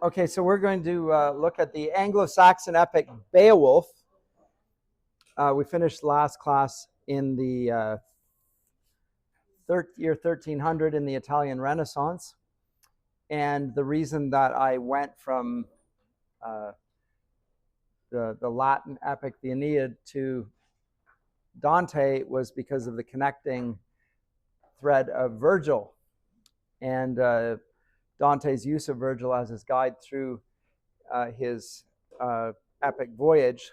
Okay, so we're going to look at the Anglo-Saxon epic Beowulf. We finished last class in the year 1300 in the Italian Renaissance. And the reason that I went from the Latin epic, the Aeneid, to Dante was because of the connecting thread of Virgil and Dante's use of Virgil as his guide through his epic voyage.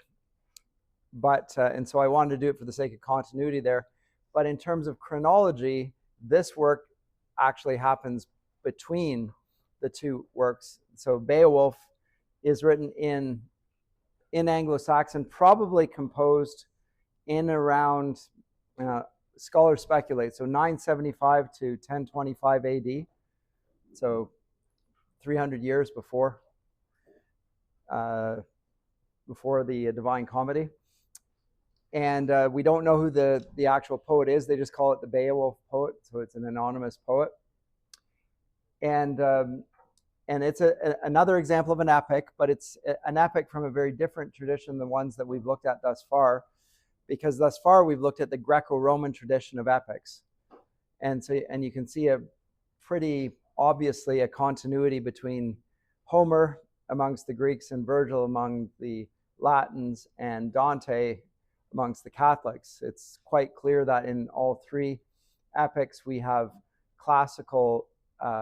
But and so I wanted to do it for the sake of continuity there. But in terms of chronology, this work actually happens between the two works. So Beowulf is written in Anglo-Saxon, probably composed in around, scholars speculate, so 975 to 1025 AD, so 300 years before the Divine Comedy. And we don't know who the actual poet is. They just call it the Beowulf poet, so it's an anonymous poet. And it's another example of an epic, but it's an epic from a very different tradition than the ones that we've looked at thus far, because thus far we've looked at the Greco-Roman tradition of epics. And you can see pretty obviously a continuity between Homer amongst the Greeks and Virgil among the Latins and Dante amongst the Catholics. It's quite clear that in all three epics we have classical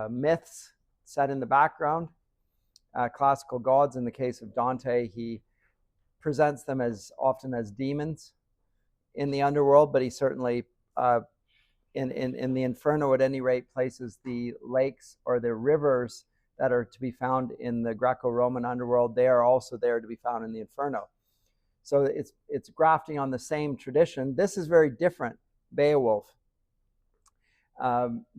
myths set in the background, classical gods. In the case of Dante, he presents them as often as demons in the underworld, but he certainly in the Inferno at any rate places the lakes or the rivers that are to be found in the Greco-Roman underworld. They are also there to be found in the Inferno. So it's grafting on the same tradition. This is very different, Beowulf,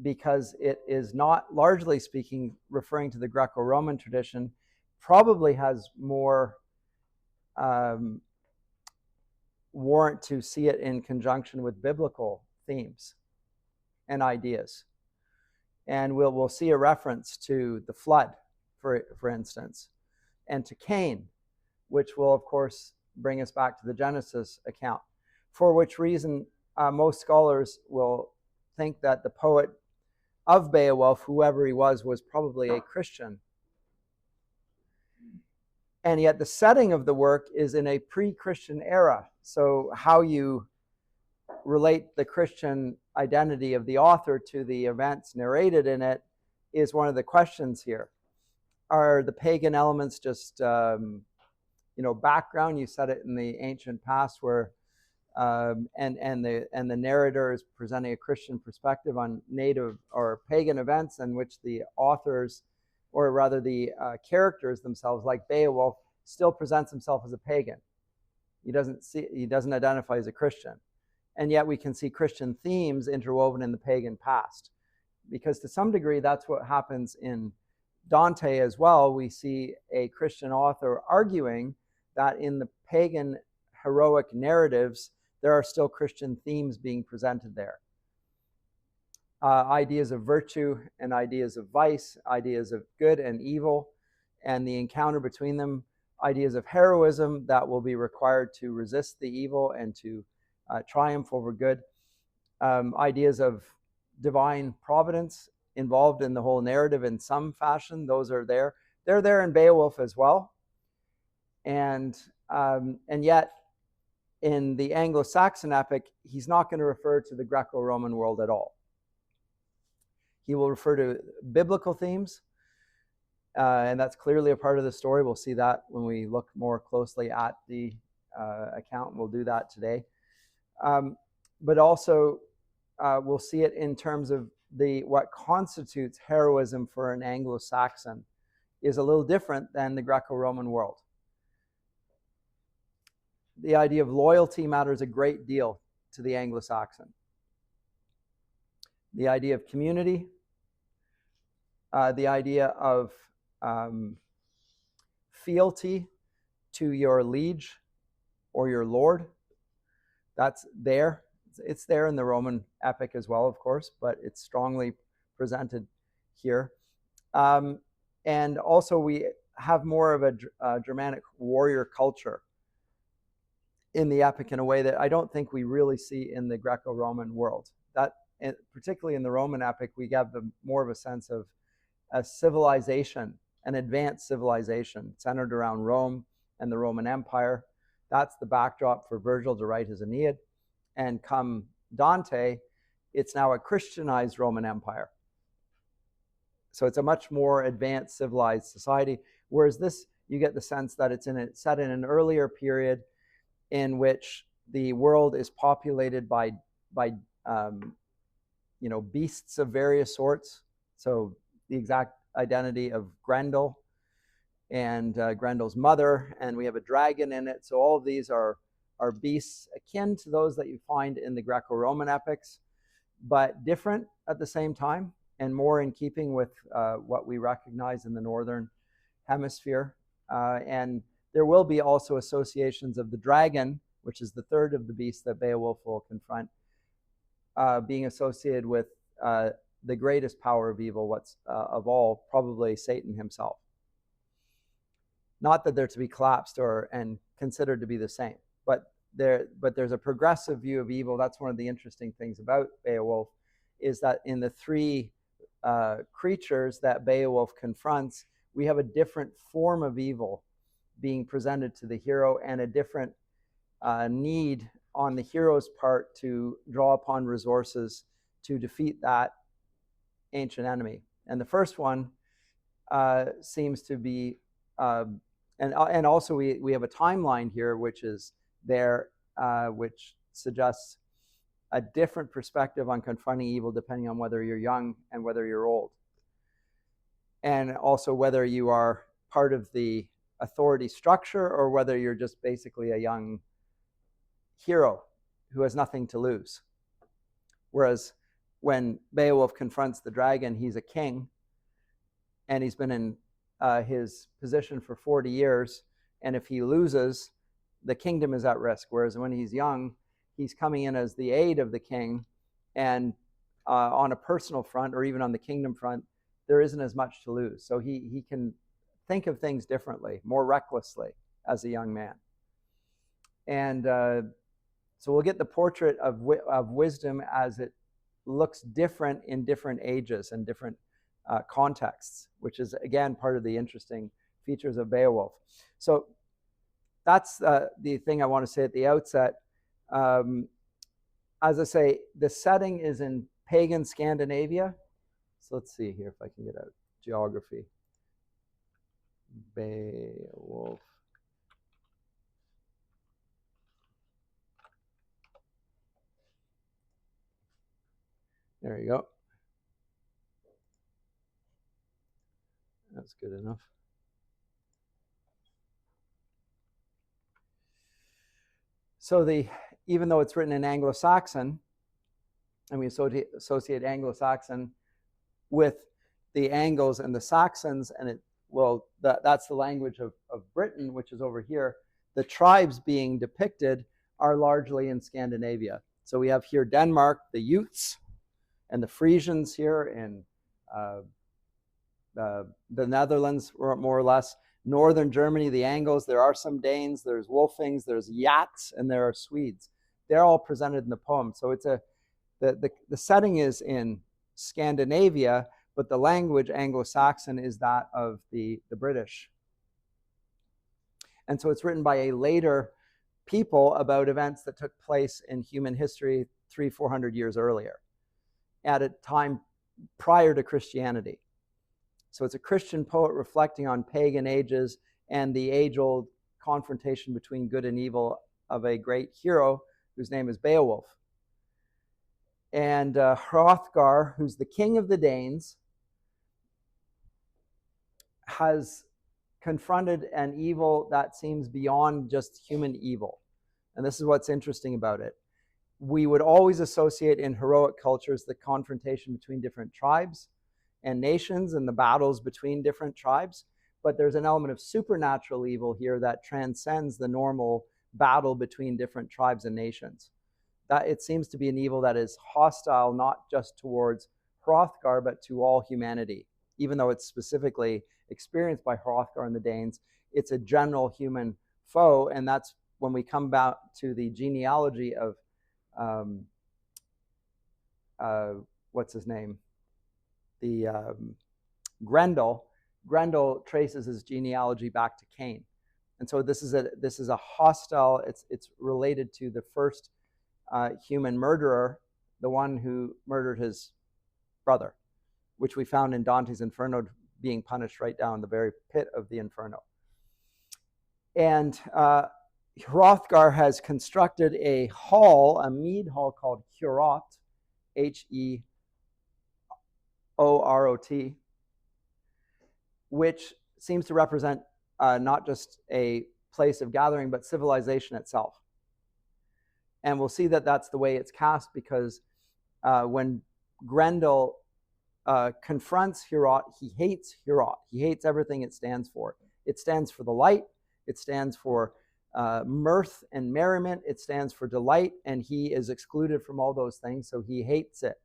because it is not, largely speaking, referring to the Greco-Roman tradition, probably has more warrant to see it in conjunction with biblical themes and ideas. And we'll see a reference to the flood, for instance, and to Cain, which will, of course, bring us back to the Genesis account, for which reason most scholars will think that the poet of Beowulf, whoever he was probably a Christian. And yet the setting of the work is in a pre-Christian era. So how you relate the Christian identity of the author to the events narrated in it is one of the questions here. Are the pagan elements just background? You said it in the ancient past, where and the narrator is presenting a Christian perspective on native or pagan events, in which the authors, or rather the characters themselves, like Beowulf, still presents himself as a pagan. He doesn't identify as a Christian, and yet we can see Christian themes interwoven in the pagan past, because to some degree that's what happens in Dante as well. We see a Christian author arguing that in the pagan heroic narratives, there are still Christian themes being presented there. Ideas of virtue and ideas of vice, ideas of good and evil, and the encounter between them, ideas of heroism that will be required to resist the evil and to triumph over good, ideas of divine providence involved in the whole narrative in some fashion. Those are there. They're there in Beowulf as well. And yet, in the Anglo-Saxon epic, he's not going to refer to the Greco-Roman world at all. He will refer to biblical themes, and that's clearly a part of the story. We'll see that when we look more closely at the account. We'll do that today. But also, we'll see it in terms of what constitutes heroism for an Anglo-Saxon is a little different than the Greco-Roman world. The idea of loyalty matters a great deal to the Anglo-Saxon. The idea of community, the idea of fealty to your liege or your lord, that's there. It's there in the Roman epic as well, of course, but it's strongly presented here. And also we have more of a Germanic warrior culture in the epic in a way that I don't think we really see in the Greco-Roman world. That, particularly in the Roman epic, we have more of a sense of a civilization, an advanced civilization centered around Rome and the Roman Empire. That's the backdrop for Virgil to write his Aeneid. And come Dante, it's now a Christianized Roman Empire. So it's a much more advanced civilized society. Whereas this, you get the sense that it's set in an earlier period in which the world is populated by beasts of various sorts. So the exact identity of Grendel and Grendel's mother, and we have a dragon in it. So all of these are beasts akin to those that you find in the Greco-Roman epics, but different at the same time and more in keeping with what we recognize in the Northern Hemisphere. And there will be also associations of the dragon, which is the third of the beasts that Beowulf will confront, being associated with the greatest power of evil, of all, probably Satan himself. Not that they're to be collapsed and considered to be the same, but there's a progressive view of evil. That's one of the interesting things about Beowulf, is that in the three creatures that Beowulf confronts, we have a different form of evil being presented to the hero, and a different need on the hero's part to draw upon resources to defeat that ancient enemy. And the first one seems to be, and also we have a timeline here, which is there, which suggests a different perspective on confronting evil depending on whether you're young and whether you're old. And also whether you are part of the authority structure or whether you're just basically a young hero who has nothing to lose. Whereas when Beowulf confronts the dragon, he's a king, and he's been in his position for 40 years, and if he loses, the kingdom is at risk. Whereas when he's young, he's coming in as the aid of the king, and on a personal front or even on the kingdom front, there isn't as much to lose. So he can think of things differently, more recklessly as a young man. And so we'll get the portrait of wisdom as it looks different in different ages and different contexts, which is, again, part of the interesting features of Beowulf. So that's the thing I want to say at the outset. As I say, the setting is in pagan Scandinavia. So let's see here if I can get out geography. Beowulf. There you go. That's good enough. So even though it's written in Anglo-Saxon, and we associate Anglo-Saxon with the Angles and the Saxons, and that's the language of Britain, which is over here. The tribes being depicted are largely in Scandinavia. So we have here Denmark, the Utes, and the Frisians here in the Netherlands, more or less. Northern Germany, the Angles, there are some Danes, there's Wolfings, there's Yats, and there are Swedes. They're all presented in the poem. So it's the setting is in Scandinavia, but the language, Anglo-Saxon, is that of the British. And so it's written by a later people about events that took place in human history 300-400 years earlier, at a time prior to Christianity. So it's a Christian poet reflecting on pagan ages and the age-old confrontation between good and evil of a great hero whose name is Beowulf. And Hrothgar, who's the king of the Danes, has confronted an evil that seems beyond just human evil. And this is what's interesting about it. We would always associate in heroic cultures the confrontation between different tribes and nations and the battles between different tribes, but there's an element of supernatural evil here that transcends the normal battle between different tribes and nations. That it seems to be an evil that is hostile not just towards Hrothgar, but to all humanity. even though it's specifically experienced by Hrothgar and the Danes, it's a general human foe. And that's when we come back to the genealogy of what's his name? The Grendel. Grendel traces his genealogy back to Cain. And so this is a hostile, it's related to the first human murderer, the one who murdered his brother, which we found in Dante's Inferno being punished right down the very pit of the Inferno. And Hrothgar has constructed a hall, a mead hall called Heorot, Heorot, which seems to represent not just a place of gathering, but civilization itself. And we'll see that that's the way it's cast, because when Grendel confronts Heorot, he hates Heorot. He hates everything it stands for. It stands for the light. It stands for mirth and merriment. It stands for delight, and he is excluded from all those things, so he hates it.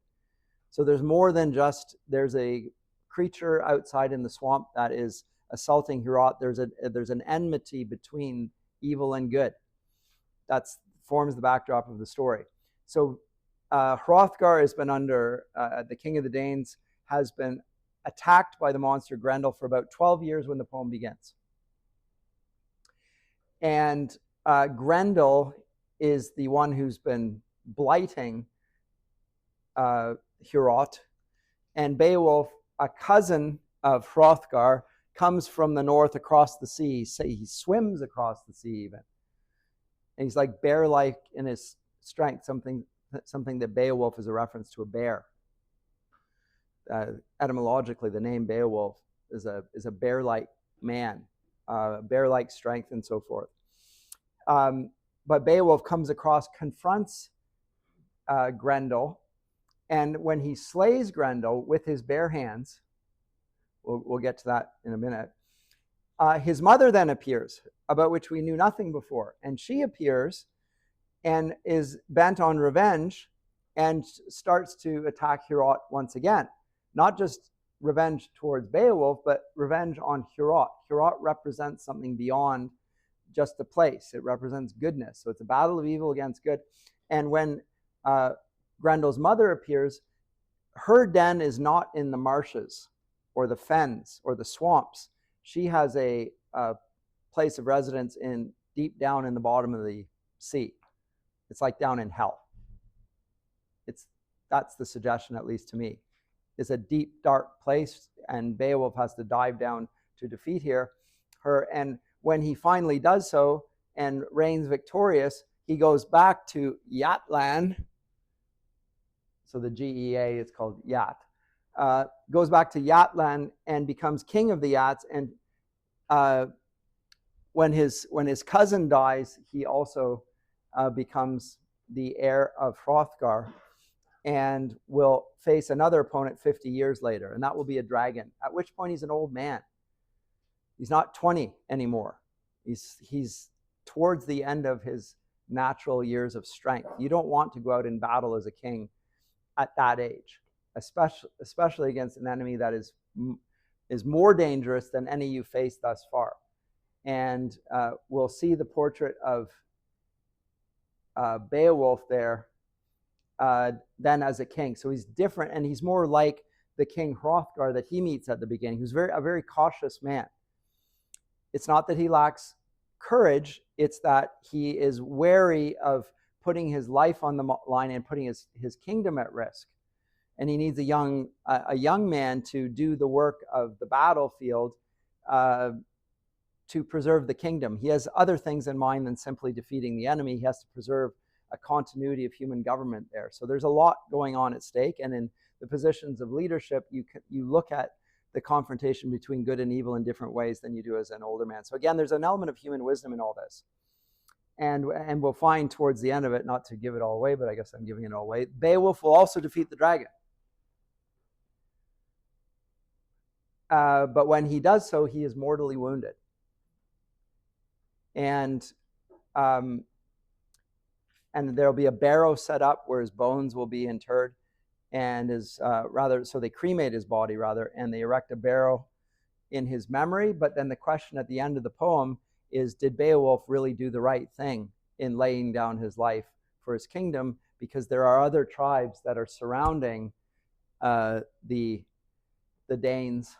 So there's more than just, there's a creature outside in the swamp that is assaulting Heorot. There's an enmity between evil and good. That forms the backdrop of the story. So Hrothgar has been under, the king of the Danes has been attacked by the monster Grendel for about 12 years when the poem begins. And Grendel is the one who's been blighting Heorot. And Beowulf, a cousin of Hrothgar, comes from the north across the sea. Say he swims across the sea even. And he's like bear-like in his strength, something that Beowulf is a reference to a bear. Etymologically, the name Beowulf is a bear-like man, bear-like strength, and so forth. But Beowulf comes across, confronts Grendel, and when he slays Grendel with his bare hands, we'll get to that in a minute, his mother then appears, about which we knew nothing before. And she appears and is bent on revenge and starts to attack Heorot once again. Not just revenge towards Beowulf, but revenge on Heorot. Heorot represents something beyond just a place. It represents goodness. So it's a battle of evil against good. And when Grendel's mother appears, her den is not in the marshes or the fens or the swamps. She has a place of residence in deep down in the bottom of the sea. It's like down in hell. That's the suggestion, at least to me. It's a deep, dark place, and Beowulf has to dive down to defeat her. And when he finally does so and reigns victorious, he goes back to Yatland. So the GEA is called Yat. Goes back to Yatland and becomes king of the Yats. And when his cousin dies, he also becomes the heir of Hrothgar, and will face another opponent 50 years later, and that will be a dragon, at which point he's an old man. He's not 20 anymore. He's towards the end of his natural years of strength. You don't want to go out in battle as a king at that age, especially against an enemy that is more dangerous than any you faced thus far. And we'll see the portrait of Beowulf there then as a king. So he's different, and he's more like the king Hrothgar that he meets at the beginning, who's a very cautious man. It's not that he lacks courage, it's that he is wary of putting his life on the line and putting his kingdom at risk. And he needs a young man to do the work of the battlefield to preserve the kingdom. He has other things in mind than simply defeating the enemy. He has to preserve a continuity of human government there. So there's a lot going on at stake. And in the positions of leadership, you look at the confrontation between good and evil in different ways than you do as an older man. So again, there's an element of human wisdom in all this. And we'll find towards the end of it, not to give it all away, but I guess I'm giving it all away, Beowulf will also defeat the dragon. But when he does so, he is mortally wounded. And there'll be a barrow set up where his bones will be interred. and is so they cremate his body rather, and they erect a barrow in his memory. But then the question at the end of the poem is, did Beowulf really do the right thing in laying down his life for his kingdom? Because there are other tribes that are surrounding the Danes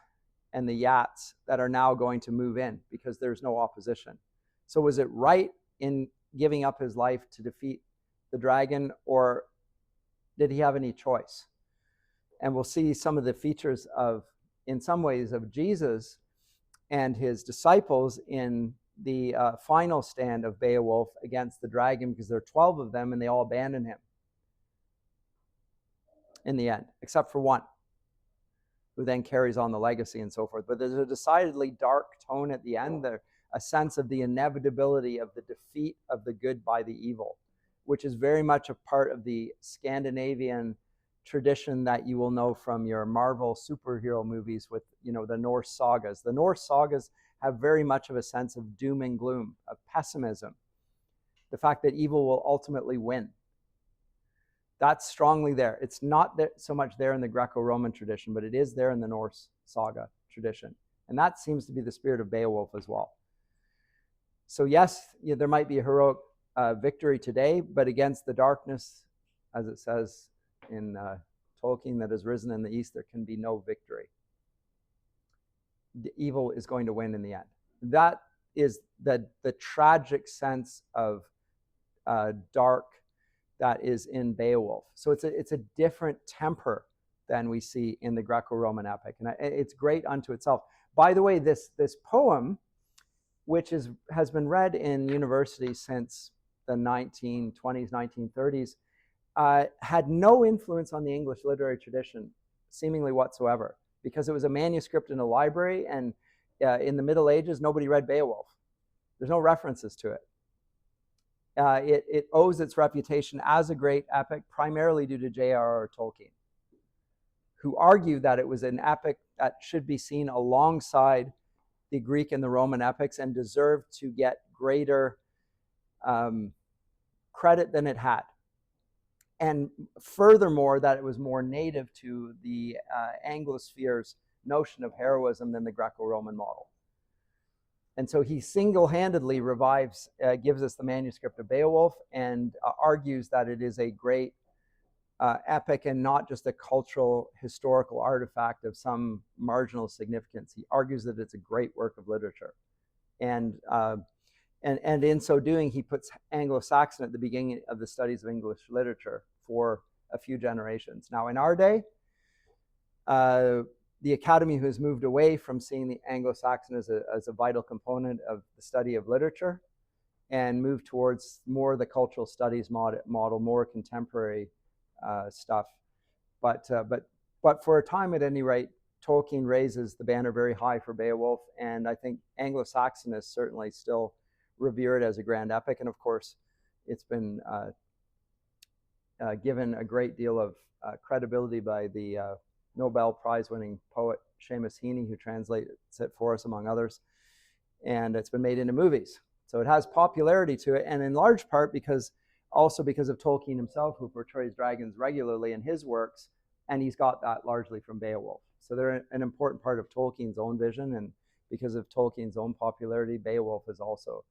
and the Yats that are now going to move in because there's no opposition. So was it right in giving up his life to defeat the dragon, or did he have any choice? And we'll see some of the features of, in some ways, of Jesus and his disciples in the final stand of Beowulf against the dragon, because there are 12 of them and they all abandon him in the end, except for one, who then carries on the legacy and so forth. But there's a decidedly dark tone at the end there, a sense of the inevitability of the defeat of the good by the evil, which is very much a part of the Scandinavian tradition that you will know from your Marvel superhero movies with, the Norse sagas. The Norse sagas have very much of a sense of doom and gloom, of pessimism, the fact that evil will ultimately win. That's strongly there. It's not so much there in the Greco-Roman tradition, but it is there in the Norse saga tradition. And that seems to be the spirit of Beowulf as well. So yes, there might be a heroic victory today, but against the darkness, as it says in Tolkien, that has risen in the east, there can be no victory. The evil is going to win in the end. That is the tragic sense of dark that is in Beowulf. So it's a different temper than we see in the Greco-Roman epic, and it's great unto itself. By the way, this poem, which has been read in universities since the 1920s, 1930s, had no influence on the English literary tradition, seemingly whatsoever, because it was a manuscript in a library, and in the Middle Ages, nobody read Beowulf. There's no references to it. It owes its reputation as a great epic primarily due to J.R.R. Tolkien, who argued that it was an epic that should be seen alongside the Greek and the Roman epics and deserved to get greater credit than it had. And furthermore, that it was more native to the Anglosphere's notion of heroism than the Greco-Roman model. And so he single-handedly revives, gives us the manuscript of Beowulf, and argues that it is a great epic and not just a cultural, historical artifact of some marginal significance. He argues that it's a great work of literature. And in so doing, he puts Anglo-Saxon at the beginning of the studies of English literature for a few generations. Now, in our day, the Academy has moved away from seeing the Anglo-Saxon as a vital component of the study of literature and moved towards more the cultural studies model, more contemporary stuff. But for a time, at any rate, Tolkien raises the banner very high for Beowulf, and I think Anglo-Saxon is certainly still revered as a grand epic. And of course, it's been given a great deal of credibility by the Nobel Prize-winning poet Seamus Heaney, who translates it for us, among others. And it's been made into movies. So it has popularity to it, and in large part because of Tolkien himself, who portrays dragons regularly in his works, and he's got that largely from Beowulf. So they're an important part of Tolkien's own vision, and because of Tolkien's own popularity, Beowulf has also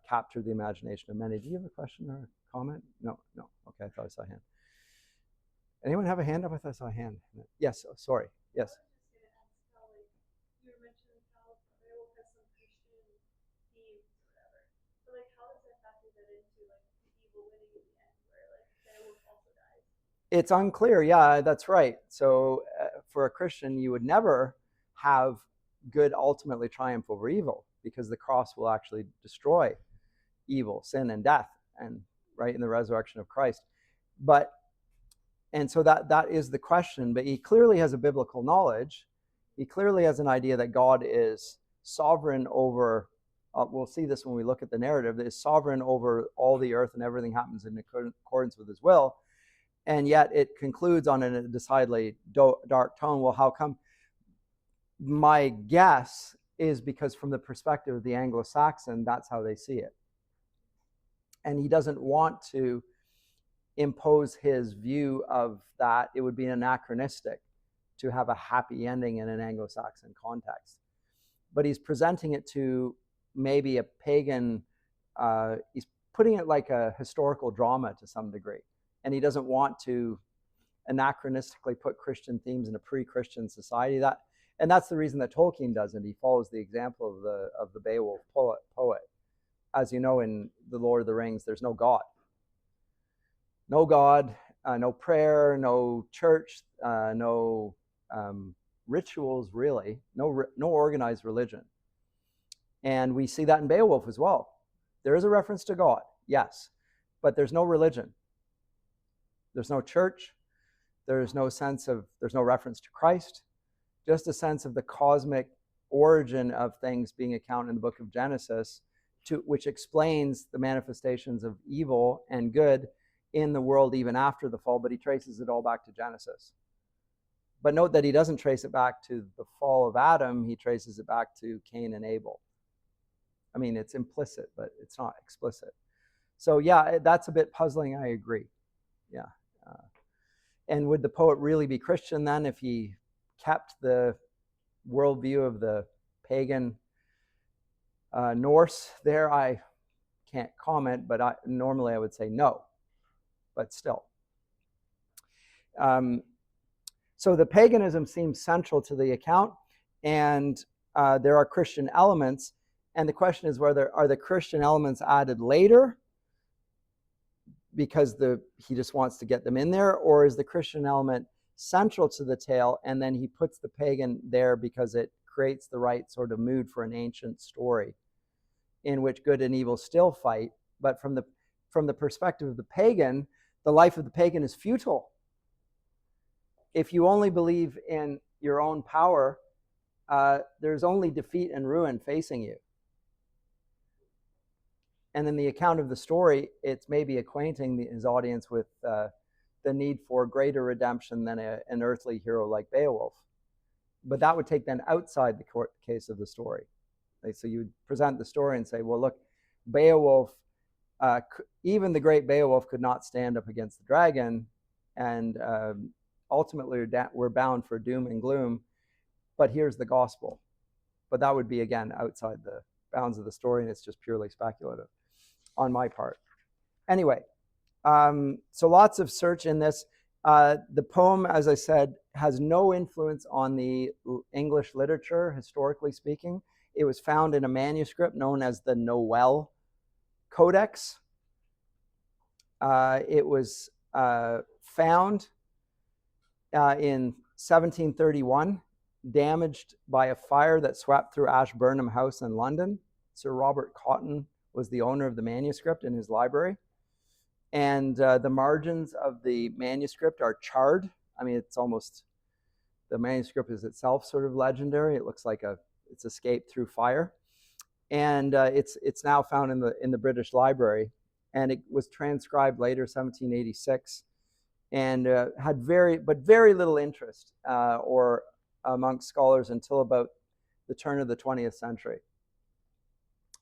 captured the imagination of many. Do you have a question or a comment? No. Okay, I thought I saw a hand. Anyone have a hand up? I thought I saw a hand. Yes, sorry. Yes. It's unclear. Yeah, that's right. So for a Christian, you would never have good ultimately triumph over evil, because the cross will actually destroy evil, sin, and death, and right in the resurrection of Christ. And so that is the question. But he clearly has a biblical knowledge. He clearly has an idea that God is sovereign over, we'll see this when we look at the narrative, that is sovereign over all the earth and everything happens in accordance with his will. And yet it concludes on a decidedly dark tone. Well, how come? My guess is because from the perspective of the Anglo-Saxon, that's how they see it. And he doesn't want to impose his view of that, it would be anachronistic to have a happy ending in an Anglo-Saxon context. But he's presenting it to maybe a pagan, he's putting it like a historical drama to some degree. And he doesn't want to anachronistically put Christian themes in a pre-Christian society. And that's the reason that Tolkien doesn't. He follows the example of the Beowulf poet. As you know, in The Lord of the Rings, there's no God. No God, no prayer, no church, no rituals, really, no organized religion. And we see that in Beowulf as well. There is a reference to God, yes, but there's no religion. There's no church. There's no reference to Christ, just a sense of the cosmic origin of things being accounted in the book of Genesis, which explains the manifestations of evil and good in the world even after the fall, but he traces it all back to Genesis. But note that he doesn't trace it back to the fall of Adam, he traces it back to Cain and Abel. I mean, it's implicit, but it's not explicit. So yeah, that's a bit puzzling, I agree. Yeah. And would the poet really be Christian then if he kept the worldview of the pagan Norse there? I can't comment, but normally I would say no, but still. So the paganism seems central to the account, and there are Christian elements, and the question is whether are the Christian elements added later because he just wants to get them in there, or is the Christian element central to the tale, and then he puts the pagan there because it creates the right sort of mood for an ancient story in which good and evil still fight, but from the perspective of the pagan, the life of the pagan is futile. If you only believe in your own power, there's only defeat and ruin facing you. And in the account of the story, it's maybe acquainting his audience with the need for greater redemption than an earthly hero like Beowulf. But that would take then outside the case of the story. So you would present the story and say, well, look, Beowulf, even the great Beowulf could not stand up against the dragon, and ultimately we're bound for doom and gloom, but here's the gospel. But that would be, again, outside the bounds of the story, and it's just purely speculative on my part. Anyway, so lots of search in this. The poem, as I said, has no influence on the English literature, historically speaking. It was found in a manuscript known as the Noel Codex. It was found in 1731, damaged by a fire that swept through Ashburnham House in London. Sir Robert Cotton was the owner of the manuscript in his library. And the margins of the manuscript are charred. I mean, it's almost, the manuscript is itself sort of legendary. It looks like it's escaped through fire. And it's now found in the British Library. And it was transcribed later, 1786, and had very little interest or amongst scholars until about the turn of the 20th century,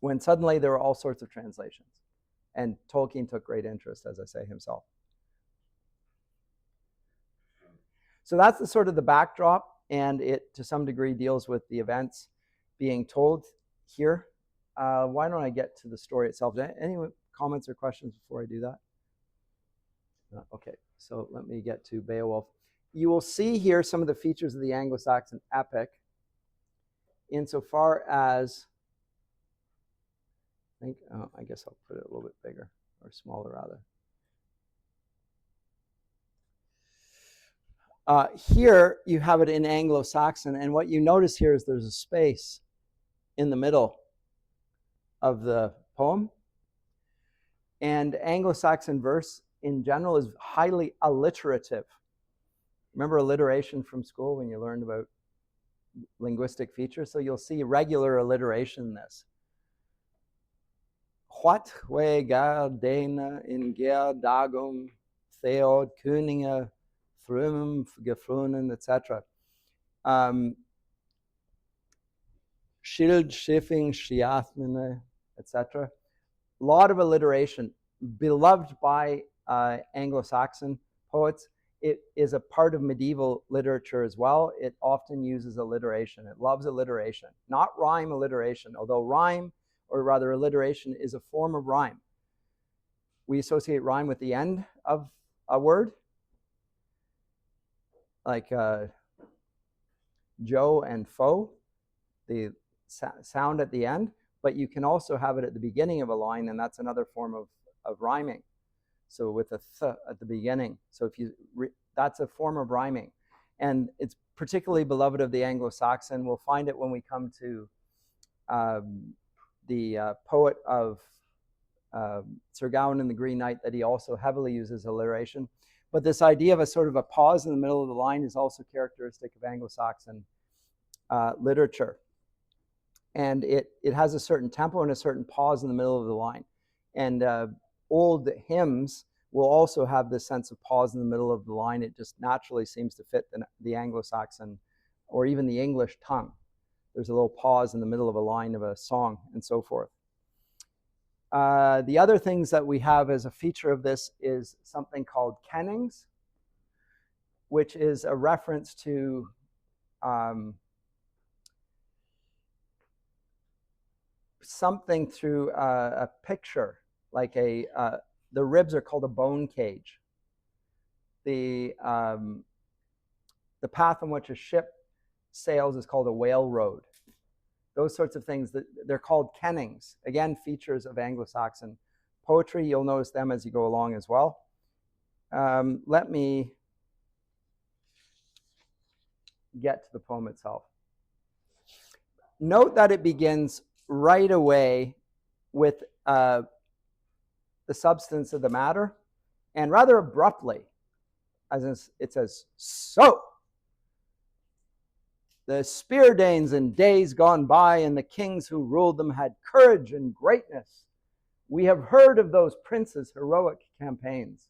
when suddenly there were all sorts of translations. And Tolkien took great interest, as I say, himself. So that's the sort of the backdrop, and it, to some degree, deals with the events being told here. Why don't I get to the story itself? Any comments or questions before I do that? Okay, so let me get to Beowulf. You will see here some of the features of the Anglo-Saxon epic insofar as, I guess I'll put it a little bit bigger, or smaller rather. Here you have it in Anglo-Saxon, and what you notice here is there's a space in the middle of the poem. And Anglo-Saxon verse in general is highly alliterative. Remember alliteration from school when you learned about linguistic features? So you'll see regular alliteration in this. What we gar dana in ger dagum theod kuninga frumum gefrunen, etc. Schild schiffing shiathmine, etc. A lot of alliteration, beloved by Anglo-Saxon poets. It is a part of medieval literature as well. It often uses alliteration. It loves alliteration, not rhyme alliteration, although rhyme, or rather alliteration, is a form of rhyme. We associate rhyme with the end of a word, like Joe and foe, the sound at the end, but you can also have it at the beginning of a line, and that's another form of rhyming. So with a th at the beginning. So if you that's a form of rhyming, and it's particularly beloved of the Anglo-Saxon. We'll find it when we come to the poet of Sir Gawain and the Green Knight, that he also heavily uses alliteration. But this idea of a sort of a pause in the middle of the line is also characteristic of Anglo-Saxon literature. And it has a certain tempo and a certain pause in the middle of the line. And old hymns will also have this sense of pause in the middle of the line. It just naturally seems to fit the Anglo-Saxon or even the English tongue. There's a little pause in the middle of a line of a song and so forth. The other things that we have as a feature of this is something called kennings, which is a reference to something through a picture, like the ribs are called a bone cage. The path on which a ship sails is called a whale road. Those sorts of things, they're called kennings. Again, features of Anglo-Saxon poetry. You'll notice them as you go along as well. Let me get to the poem itself. Note that it begins right away with the substance of the matter, and rather abruptly, as it says, "So the Speardanes in days gone by, and the kings who ruled them had courage and greatness. We have heard of those princes' heroic campaigns.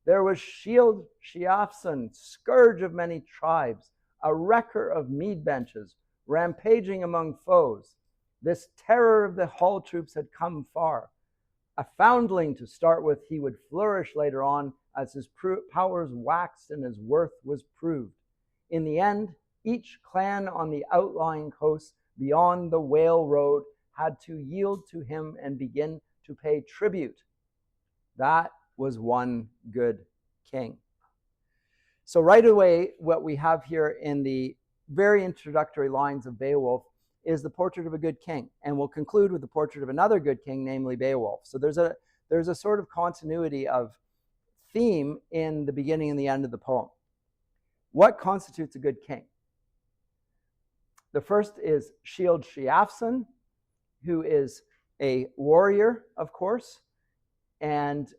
There was Shield Shiafson, scourge of many tribes, a wrecker of mead benches, rampaging among foes. This terror of the hall troops had come far. A foundling to start with, he would flourish later on as his powers waxed and his worth was proved. In the end, each clan on the outlying coast beyond the whale road had to yield to him and begin to pay tribute. That was one good king." So right away, what we have here in the very introductory lines of Beowulf is the portrait of a good king, and we'll conclude with the portrait of another good king, namely Beowulf. So there's a sort of continuity of theme in the beginning and the end of the poem. What constitutes a good king? The first is Shield Shiafson, who is a warrior, of course, and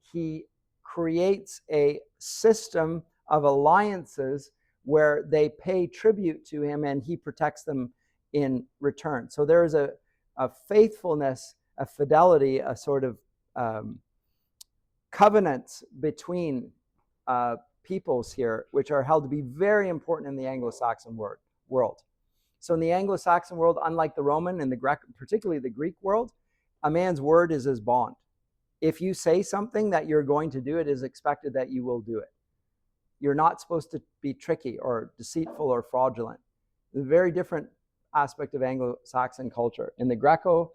he creates a system of alliances where they pay tribute to him and he protects them in return. So there is a faithfulness, a fidelity, a sort of covenants between peoples here, which are held to be very important in the Anglo-Saxon world. So in the Anglo-Saxon world, unlike the Roman and particularly the Greek world, a man's word is his bond. If you say something that you're going to do, it is expected that you will do it. You're not supposed to be tricky or deceitful or fraudulent. It's a very different aspect of Anglo-Saxon culture. In the Greco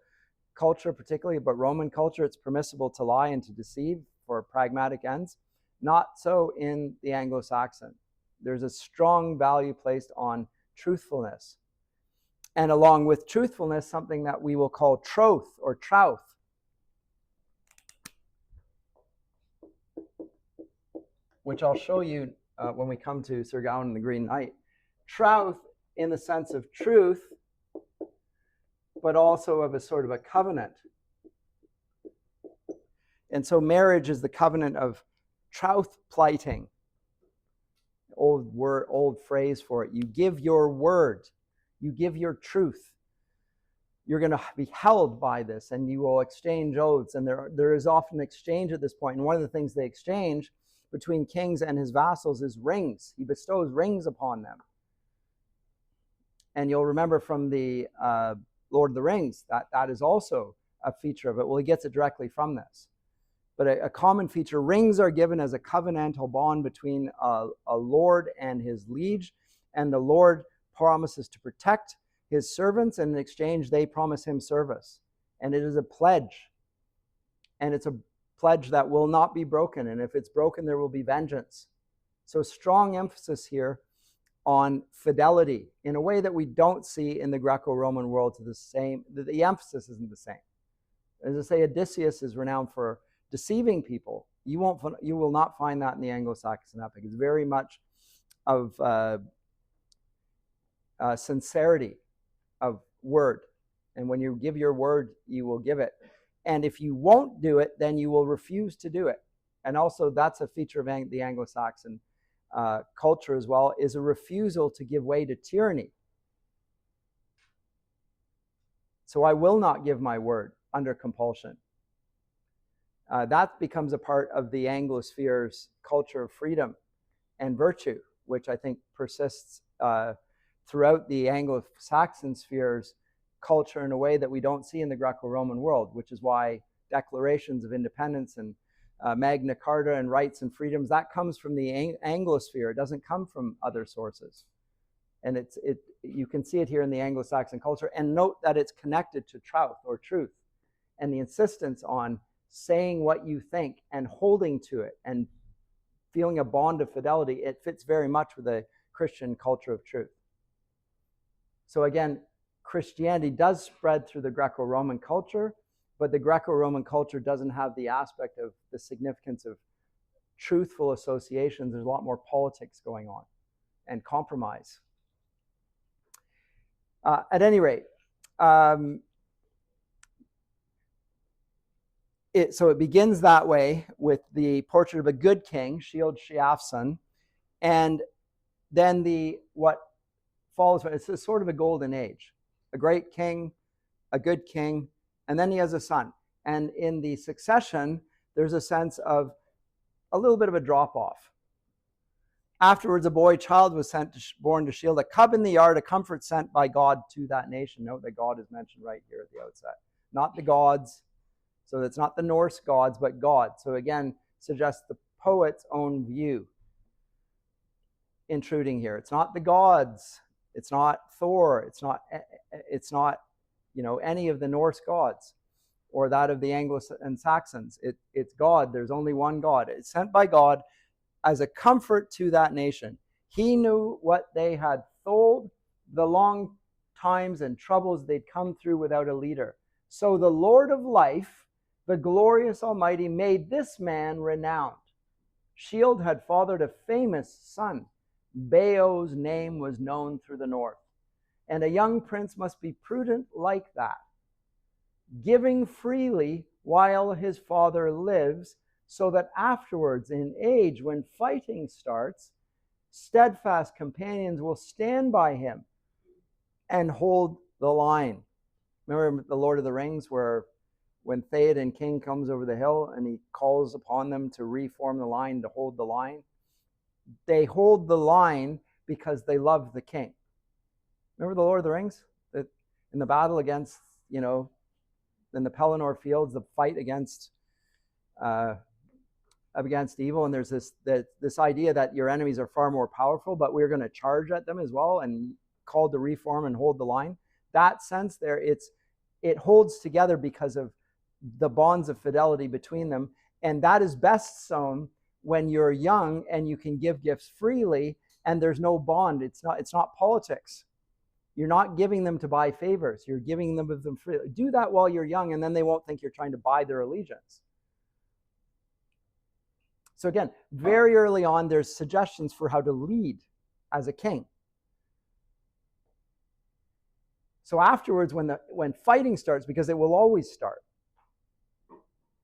culture particularly, but Roman culture, it's permissible to lie and to deceive for pragmatic ends. Not so in the Anglo-Saxon. There's a strong value placed on truthfulness. And along with truthfulness, something that we will call troth or trouth. Which I'll show you when we come to Sir Gawain and the Green Knight. Trouth in the sense of truth, but also of a sort of a covenant. And so marriage is the covenant of troth plighting. Old phrase for it. You give your word. You give your truth. You're going to be held by this, and you will exchange oaths. And there is often exchange at this point. And one of the things they exchange between kings and his vassals is rings. He bestows rings upon them. And you'll remember from the Lord of the Rings that is also a feature of it. Well, he gets it directly from this. But a common feature, rings are given as a covenantal bond between a lord and his liege, and the lord promises to protect his servants, and in exchange they promise him service. And it is a pledge, and it's a pledge that will not be broken, and if it's broken, there will be vengeance. So strong emphasis here on fidelity in a way that we don't see in the Greco-Roman world. To the same, the emphasis isn't the same. As I say, Odysseus is renowned for deceiving people. You will not find that in the Anglo-Saxon epic. It's very much of sincerity of word, and when you give your word, you will give it. And if you won't do it, then you will refuse to do it. And also, that's a feature of the Anglo-Saxon culture as well, is a refusal to give way to tyranny. So I will not give my word under compulsion. That becomes a part of the Anglosphere's culture of freedom and virtue, which I think persists throughout the Anglo-Saxon sphere's culture in a way that we don't see in the Greco-Roman world, which is why declarations of independence and Magna Carta and rights and freedoms, that comes from the Anglosphere. It doesn't come from other sources. And you can see it here in the Anglo-Saxon culture. And note that it's connected to troth or truth, and the insistence on saying what you think and holding to it and feeling a bond of fidelity. It fits very much with the Christian culture of truth. So again, Christianity does spread through the Greco-Roman culture, but the Greco-Roman culture doesn't have the aspect of the significance of truthful associations. There's a lot more politics going on and compromise. At any rate, so it begins that way with the portrait of a good king, Shield Shiafson, and then what follows, it's a sort of a golden age. A great king, a good king, and then he has a son. And in the succession, there's a sense of a little bit of a drop-off. Afterwards, a boy child was born to shield a cub in the yard, a comfort sent by God to that nation. Note that God is mentioned right here at the outset. Not the gods. So it's not the Norse gods, but God. So again, suggests the poet's own view intruding here. It's not the gods. It's not Thor. It's not any of the Norse gods or that of the Anglo-Saxons. It's God. There's only one God. It's sent by God as a comfort to that nation. He knew what they had told, the long times and troubles they'd come through without a leader. So the Lord of life, the glorious Almighty, made this man renowned. Shield had fathered a famous son. Beo's name was known through the north. And a young prince must be prudent like that, giving freely while his father lives, so that afterwards, in age, when fighting starts, steadfast companions will stand by him and hold the line. Remember the Lord of the Rings, where when Theoden King comes over the hill and he calls upon them to reform the line, to hold the line? They hold the line because they love the king. Remember the Lord of the Rings? That in the battle against, in the Pelennor fields, the fight against evil, and there's this idea that your enemies are far more powerful, but we're going to charge at them as well, and called to reform and hold the line. That sense there, it holds together because of the bonds of fidelity between them, and that is best sown when you're young and you can give gifts freely and there's no bond. It's not politics. You're not giving them to buy favors. You're giving them freely. Do that while you're young, and then they won't think you're trying to buy their allegiance. So again, very early on, there's suggestions for how to lead as a king. So afterwards, when fighting starts, because it will always start,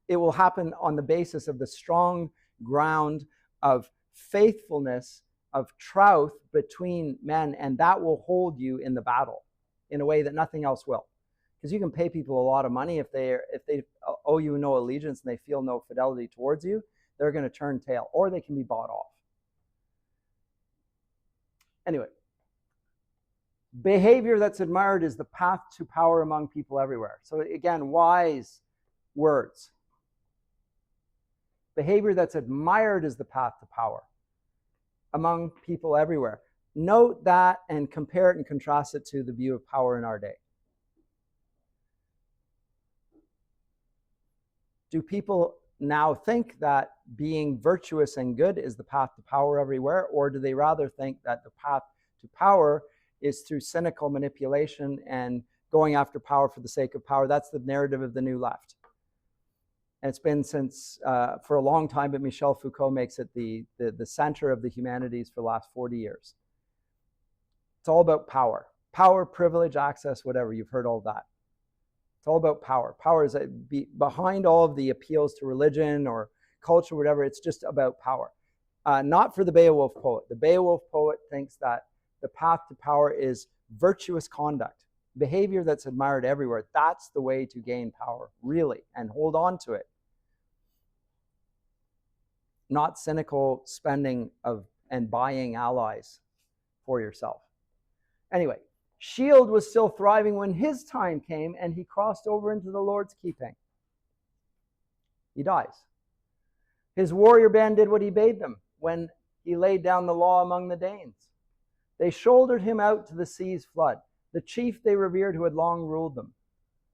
it will happen on the basis of the strong ground of faithfulness, of troth between men, and that will hold you in the battle in a way that nothing else will. Because you can pay people a lot of money if they owe you no allegiance and they feel no fidelity towards you, they're going to turn tail, or they can be bought off. Anyway, behavior that's admired is the path to power among people everywhere. So again, wise words. Behavior that's admired is the path to power among people everywhere. Note that and compare it and contrast it to the view of power in our day. Do people now think that being virtuous and good is the path to power everywhere, or do they rather think that the path to power is through cynical manipulation and going after power for the sake of power? That's the narrative of the New Left. And it's been since for a long time, but Michel Foucault makes it the center of the humanities for the last 40 years. It's all about power. Power, privilege, access, whatever. You've heard all that. It's all about power. Power is behind all of the appeals to religion or culture, whatever. It's just about power. Not for the Beowulf poet. The Beowulf poet thinks that the path to power is virtuous conduct, behavior that's admired everywhere. That's the way to gain power, really, and hold on to it. Not cynical spending of and buying allies for yourself. Anyway, Shield was still thriving when his time came and he crossed over into the Lord's keeping. He dies. His warrior band did what he bade them when he laid down the law among the Danes. They shouldered him out to the sea's flood, the chief they revered who had long ruled them.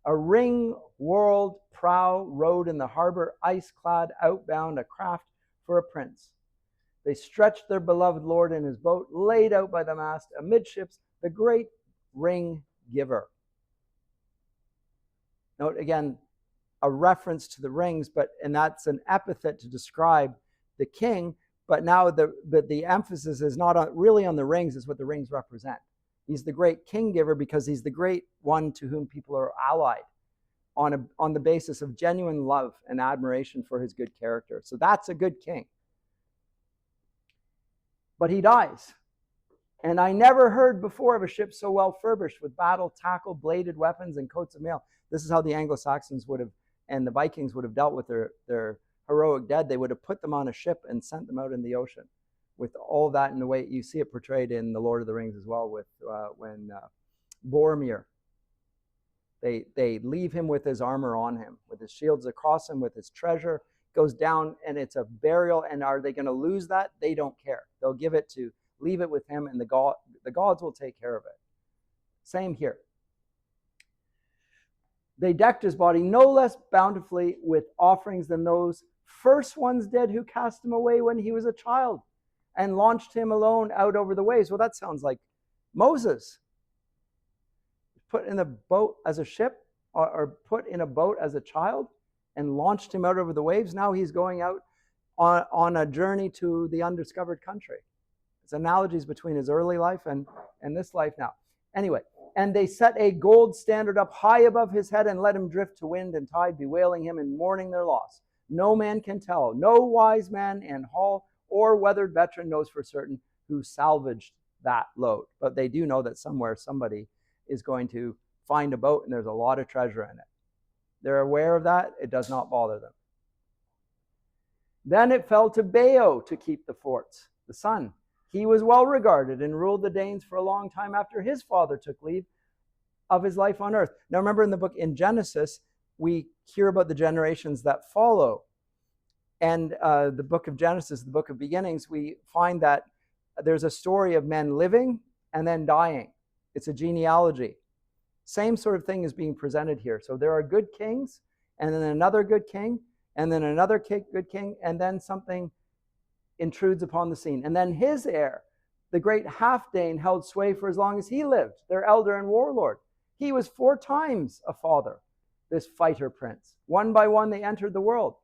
A ring-whirled prow rode in the harbor, ice-clad, outbound, a craft for a prince. They stretched their beloved lord in his boat, laid out by the mast, amidships, the great ring giver. Note again, a reference to the rings, and that's an epithet to describe the king, but now the emphasis is not really on the rings, it's what the rings represent. He's the great king giver because he's the great one to whom people are allied on the basis of genuine love and admiration for his good character. So that's a good king. But he dies. And I never heard before of a ship so well furbished with battle tackle, bladed weapons, and coats of mail. This is how the Anglo-Saxons would have, and the Vikings would have dealt with their heroic dead. They would have put them on a ship and sent them out in the ocean with all that in the way you see it portrayed in The Lord of the Rings as well, with when Boromir, they leave him with his armor on him, with his shields across him, with his treasure, goes down, and it's a burial. And are they going to lose that? They don't care. They'll leave it with him, and the gods will take care of it. Same here. They decked his body no less bountifully with offerings than those first ones dead who cast him away when he was a child and launched him alone out over the waves. Well, that sounds like Moses. Put in a boat as a ship, or put in a boat as a child and launched him out over the waves. Now he's going out on a journey to the undiscovered country. It's analogies between his early life and this life now. Anyway, and they set a gold standard up high above his head and let him drift to wind and tide, bewailing him and mourning their loss. No man can tell, no wise man in hall or weathered veteran knows for certain who salvaged that load. But they do know that somewhere somebody is going to find a boat and there's a lot of treasure in it. They're aware of that. It does not bother them. Then it fell to Beo to keep the forts, the son. He was well regarded and ruled the Danes for a long time after his father took leave of his life on earth. Now remember, in Genesis, we hear about the generations that follow. And the book of Genesis, the book of beginnings, we find that there's a story of men living and then dying. It's a genealogy. Same sort of thing is being presented here. So there are good kings, and then another good king, and then another good king, and then something intrudes upon the scene. And then his heir, the great Halfdane, held sway for as long as he lived, their elder and warlord. He was 4 times a father, this fighter prince. One by one they entered the world.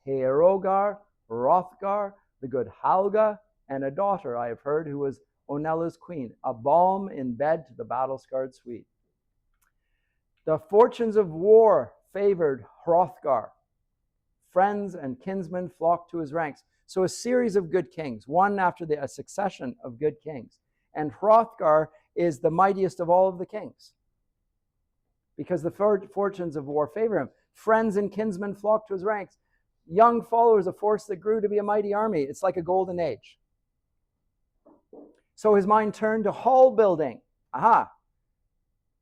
Heorot, Hrothgar, the good Helga, and a daughter, I have heard, who was Onella's queen, a balm in bed to the battle-scarred Swede. The fortunes of war favored Hrothgar. Friends and kinsmen flocked to his ranks. So a series of good kings, one after a succession of good kings. And Hrothgar is the mightiest of all of the kings because the fortunes of war favor him. Friends and kinsmen flocked to his ranks. Young followers, a force that grew to be a mighty army. It's like a golden age. So his mind turned to hall building. Aha!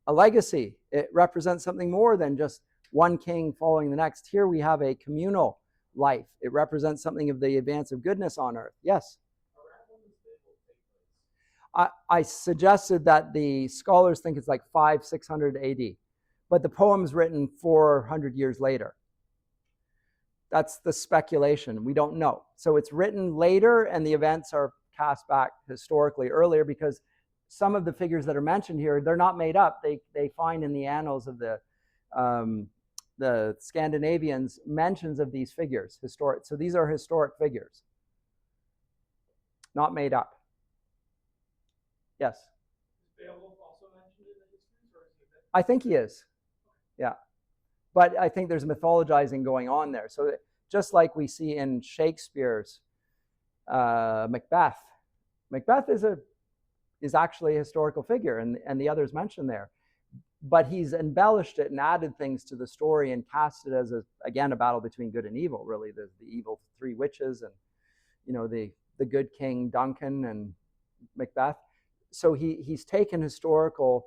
A legacy. It represents something more than just one king following the next. Here we have a communal life. It represents something of the advance of goodness on earth. Yes? I suggested that the scholars think it's like 500-600 AD, but the poem's written 400 years later. That's the speculation. We don't know. So it's written later, and the events are cast back historically earlier, because some of the figures that are mentioned here, they're not made up. They find in the annals of the Scandinavians mentions of these figures, historic. So these are historic figures, not made up. Yes? Is Beowulf also mentioned in the histories, or is he? I think he is. Yeah. But I think there's mythologizing going on there. So just like we see in Shakespeare's Macbeth, Macbeth is actually a historical figure, and the others mentioned there. But he's embellished it and added things to the story and cast it as again a battle between good and evil. Really, the evil three witches, and the good king Duncan and Macbeth. So he's taken historical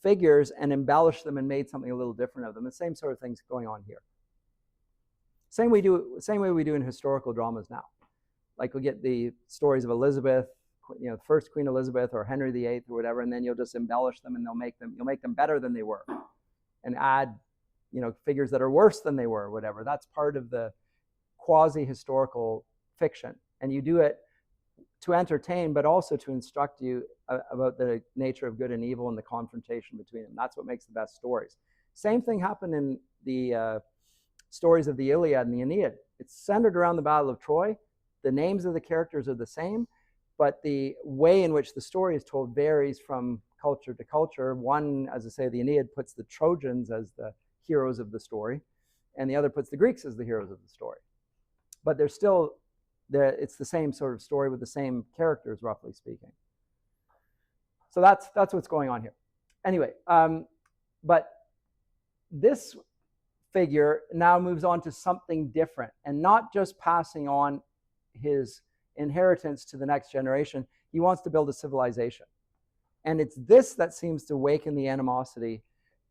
figures and embellished them and made something a little different of them. The same sort of things going on here. Same way we do in historical dramas now. Like we get the stories of Elizabeth, first Queen Elizabeth or Henry VIII or whatever, and then you'll just embellish them, and you'll make them better than they were, and add figures that are worse than they were, whatever. That's part of the quasi-historical fiction, and you do it to entertain, but also to instruct you about the nature of good and evil and the confrontation between them. That's what makes the best stories. Same thing happened in the stories of the Iliad and the Aeneid. It's centered around the Battle of Troy. The names of the characters are the same, but the way in which the story is told varies from culture to culture. One, as I say, the Aeneid puts the Trojans as the heroes of the story, and the other puts the Greeks as the heroes of the story. But they're still, it's the same sort of story with the same characters, roughly speaking. So that's what's going on here. Anyway, but this figure now moves on to something different, and not just passing on his inheritance to the next generation. He wants to build a civilization. And it's this that seems to awaken the animosity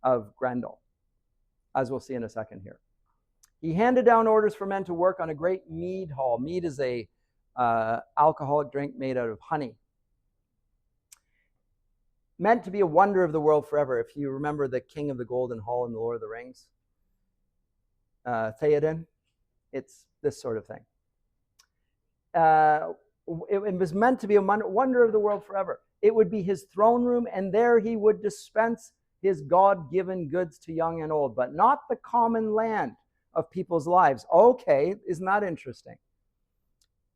of Grendel, as we'll see in a second here. He handed down orders for men to work on a great mead hall. Mead is a alcoholic drink made out of honey, meant to be a wonder of the world forever. If you remember the King of the Golden Hall in The Lord of the Rings, Theoden, it's this sort of thing. It was meant to be a wonder of the world forever. It would be his throne room, and there he would dispense his God-given goods to young and old, but not the common land of people's lives. Okay, isn't that interesting?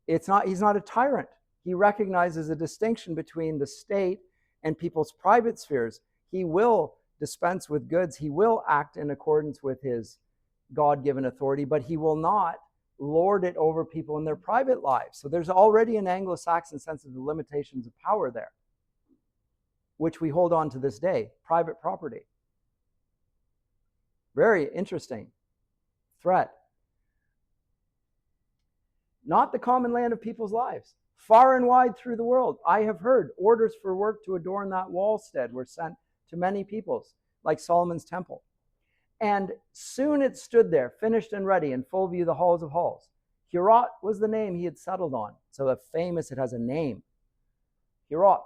He's not a tyrant. He recognizes a distinction between the state and people's private spheres. He will dispense with goods. He will act in accordance with his God-given authority, but he will not lord it over people in their private lives. So there's already an Anglo-Saxon sense of the limitations of power there, which we hold on to this day. Private property. Very interesting threat. Not the common land of people's lives. Far and wide through the world, I have heard orders for work to adorn that wallstead were sent to many peoples, like Solomon's temple. And soon it stood there, finished and ready, in full view the halls of halls. Heorot was the name he had settled on. So the famous, it has a name. Heorot,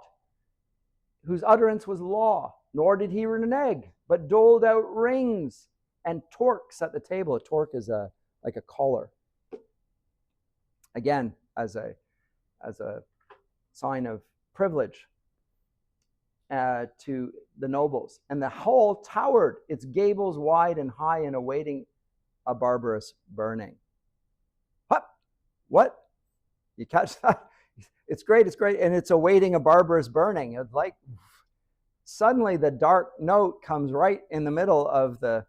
whose utterance was law, nor did he renege, but doled out rings and torques at the table. A torque is like a collar. Again, as a sign of privilege to the nobles. And the hall towered, its gables wide and high, and awaiting a barbarous burning. What? You catch that? It's great, and it's awaiting a barbarous burning. It's like suddenly the dark note comes right in the middle of the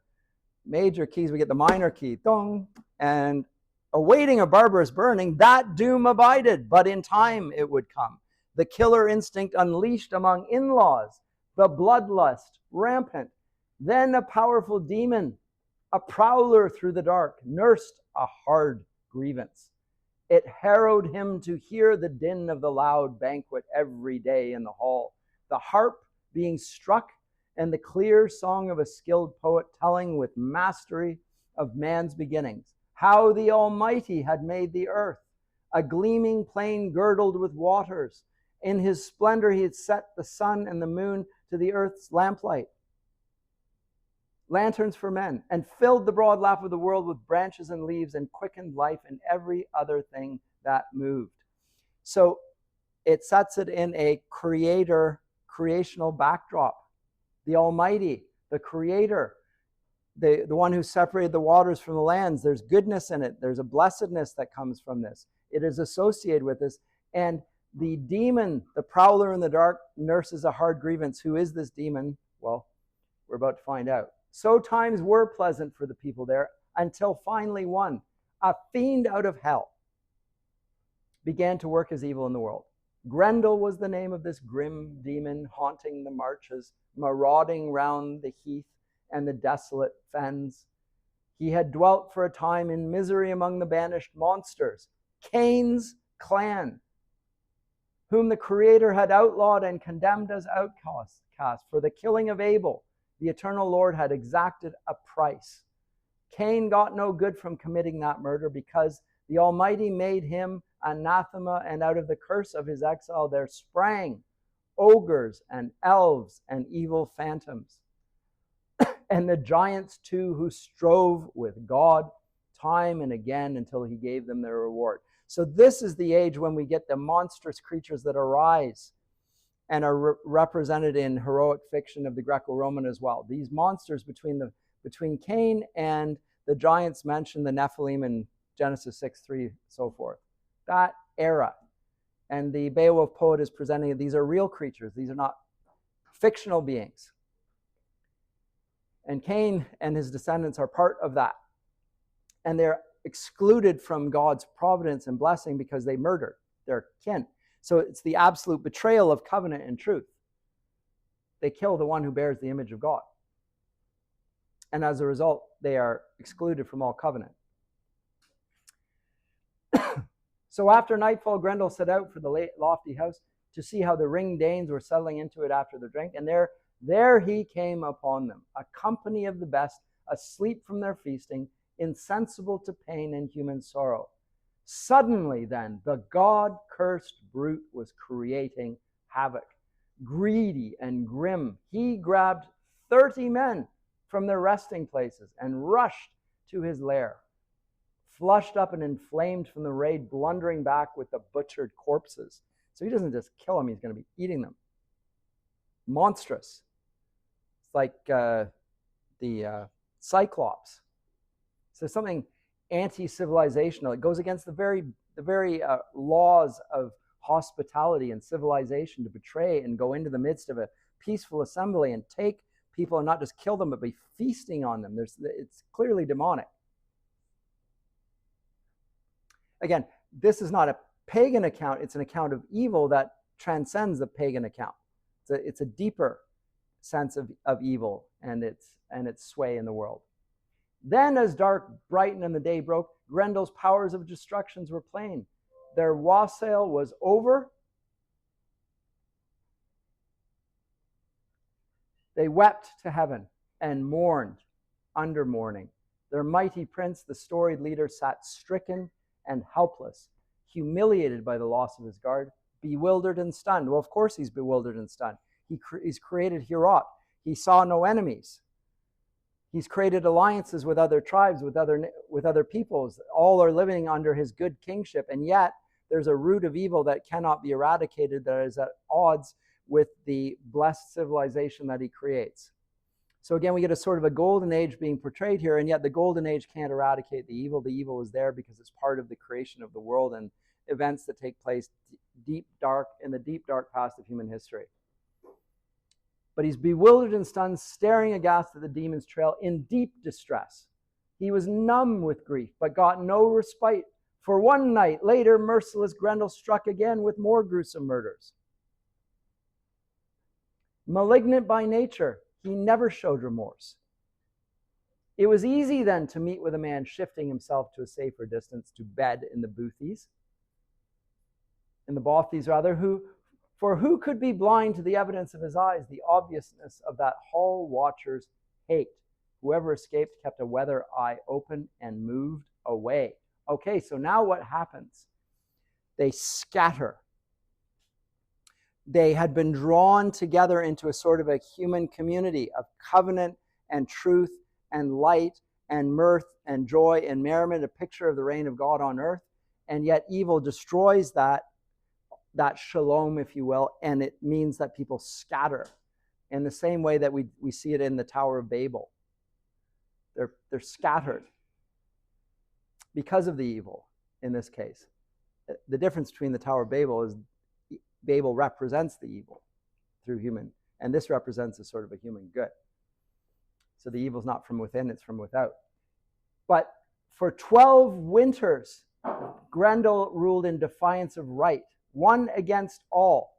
major keys. We get the minor key, dong, and awaiting a barbarous burning, that doom abided, but in time it would come. The killer instinct unleashed among in-laws, the bloodlust rampant. Then a powerful demon, a prowler through the dark, nursed a hard grievance. It harrowed him to hear the din of the loud banquet every day in the hall, the harp being struck, and the clear song of a skilled poet telling with mastery of man's beginnings, how the Almighty had made the earth, a gleaming plain girdled with waters. In his splendor he had set the sun and the moon to the earth's lamplight, lanterns for men, and filled the broad lap of the world with branches and leaves, and quickened life in every other thing that moved. So it sets it in a creational backdrop. The Almighty, the Creator, the one who separated the waters from the lands. There's goodness in it. There's a blessedness that comes from this. It is associated with this. And the demon, the prowler in the dark, nurses a hard grievance. Who is this demon? Well, we're about to find out. So times were pleasant for the people there, until finally one, a fiend out of hell, began to work his evil in the world. Grendel was the name of this grim demon, haunting the marches, marauding round the heath and the desolate fens. He had dwelt for a time in misery among the banished monsters, Cain's clan, whom the Creator had outlawed and condemned as outcasts. For the killing of Abel, the eternal Lord had exacted a price. Cain got no good from committing that murder, because the Almighty made him anathema, and out of the curse of his exile there sprang ogres and elves and evil phantoms, and the giants too, who strove with God time and again until he gave them their reward. So this is the age when we get the monstrous creatures that arise and are represented in heroic fiction of the Greco-Roman as well. These monsters between Cain and the giants mentioned, the Nephilim in Genesis 6:3, so forth. That era. And the Beowulf poet is presenting these are real creatures. These are not fictional beings. And Cain and his descendants are part of that. And they're excluded from God's providence and blessing because they murdered their kin. So it's the absolute betrayal of covenant and truth. They kill the one who bears the image of God. And as a result, they are excluded from all covenant. So after nightfall, Grendel set out for the lofty house to see how the ringed Danes were settling into it after their drink. And there he came upon them, a company of the best, asleep from their feasting, insensible to pain and human sorrow. Suddenly then, the God-cursed brute was creating havoc. Greedy and grim, he grabbed 30 men from their resting places and rushed to his lair. Flushed up and inflamed from the raid, blundering back with the butchered corpses. So he doesn't just kill them, he's going to be eating them. Monstrous. It's like the Cyclops. So something anti-civilizational. It goes against the very laws of hospitality and civilization to betray and go into the midst of a peaceful assembly and take people and not just kill them, but be feasting on them. It's clearly demonic. Again, this is not a pagan account. It's an account of evil that transcends the pagan account. It's a deeper sense of evil and its sway in the world. Then as dark brightened and the day broke, Grendel's powers of destructions were plain. Their wassail was over. They wept to heaven and mourned under mourning. Their mighty prince, the storied leader, sat stricken and helpless, humiliated by the loss of his guard, bewildered and stunned. Well, of course he's bewildered and stunned. He's created Heorot. He saw no enemies. He's created alliances with other tribes, with other peoples. All are living under his good kingship, and yet there's a root of evil that cannot be eradicated, that is at odds with the blessed civilization that he creates. So again, we get a sort of a golden age being portrayed here, and yet the golden age can't eradicate the evil. The evil is there because it's part of the creation of the world and events that take place in the deep, dark past of human history. But he's bewildered and stunned, staring aghast at the demon's trail in deep distress. He was numb with grief, but got no respite. For one night later, merciless Grendel struck again with more gruesome murders. Malignant by nature, he never showed remorse. It was easy then to meet with a man shifting himself to a safer distance to bed in the bothies, who could be blind to the evidence of his eyes, the obviousness of that hall watcher's hate? Whoever escaped kept a weather eye open and moved away. Okay, so now what happens? They scatter. They had been drawn together into a sort of a human community of covenant and truth and light and mirth and joy and merriment, a picture of the reign of God on earth. And yet evil destroys that shalom, if you will, and it means that people scatter in the same way that we see it in the Tower of Babel. They're scattered because of the evil in this case. The difference between the Tower of Babel is Babel represents the evil through human, and this represents a sort of a human good. So the evil's not from within, it's from without. But for 12 winters, Grendel ruled in defiance of right, one against all,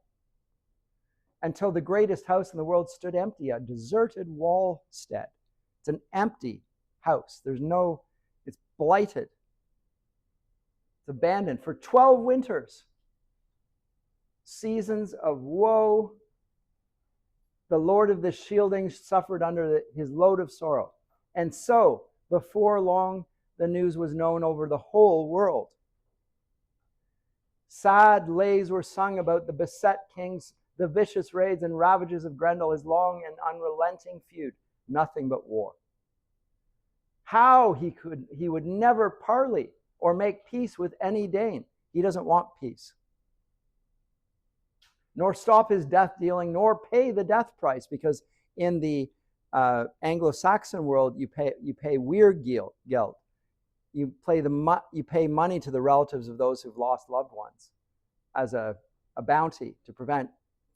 until the greatest house in the world stood empty, a deserted wallstead. It's an empty house. It's blighted. It's abandoned for 12 winters. Seasons of woe. The Lord of the shielding suffered under his load of sorrow. And so, before long, the news was known over the whole world. Sad lays were sung about the beset kings, the vicious raids and ravages of Grendel, his long and unrelenting feud, nothing but war. How he would never parley or make peace with any Dane. He doesn't want peace. Nor stop his death dealing, nor pay the death price, because in the Anglo-Saxon world, you pay weir geld. You pay money to the relatives of those who've lost loved ones as a bounty to prevent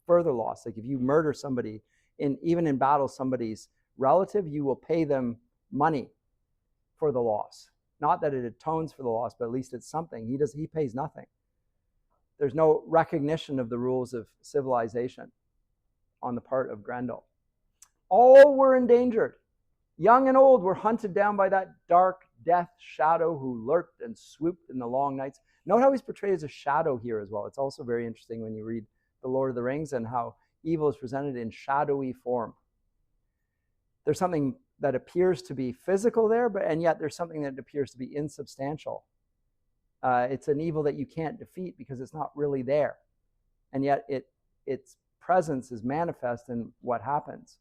further loss. Like if you murder somebody, even in battle, somebody's relative, you will pay them money for the loss. Not that it atones for the loss, but at least it's something. He pays nothing. There's no recognition of the rules of civilization on the part of Grendel. All were endangered. Young and old were hunted down by that dark death shadow who lurked and swooped in the long nights. Note how he's portrayed as a shadow here as well. It's also very interesting when you read The Lord of the Rings and how evil is presented in shadowy form. There's something that appears to be physical there, and yet there's something that appears to be insubstantial. It's an evil that you can't defeat because it's not really there. And yet its presence is manifest in what happens.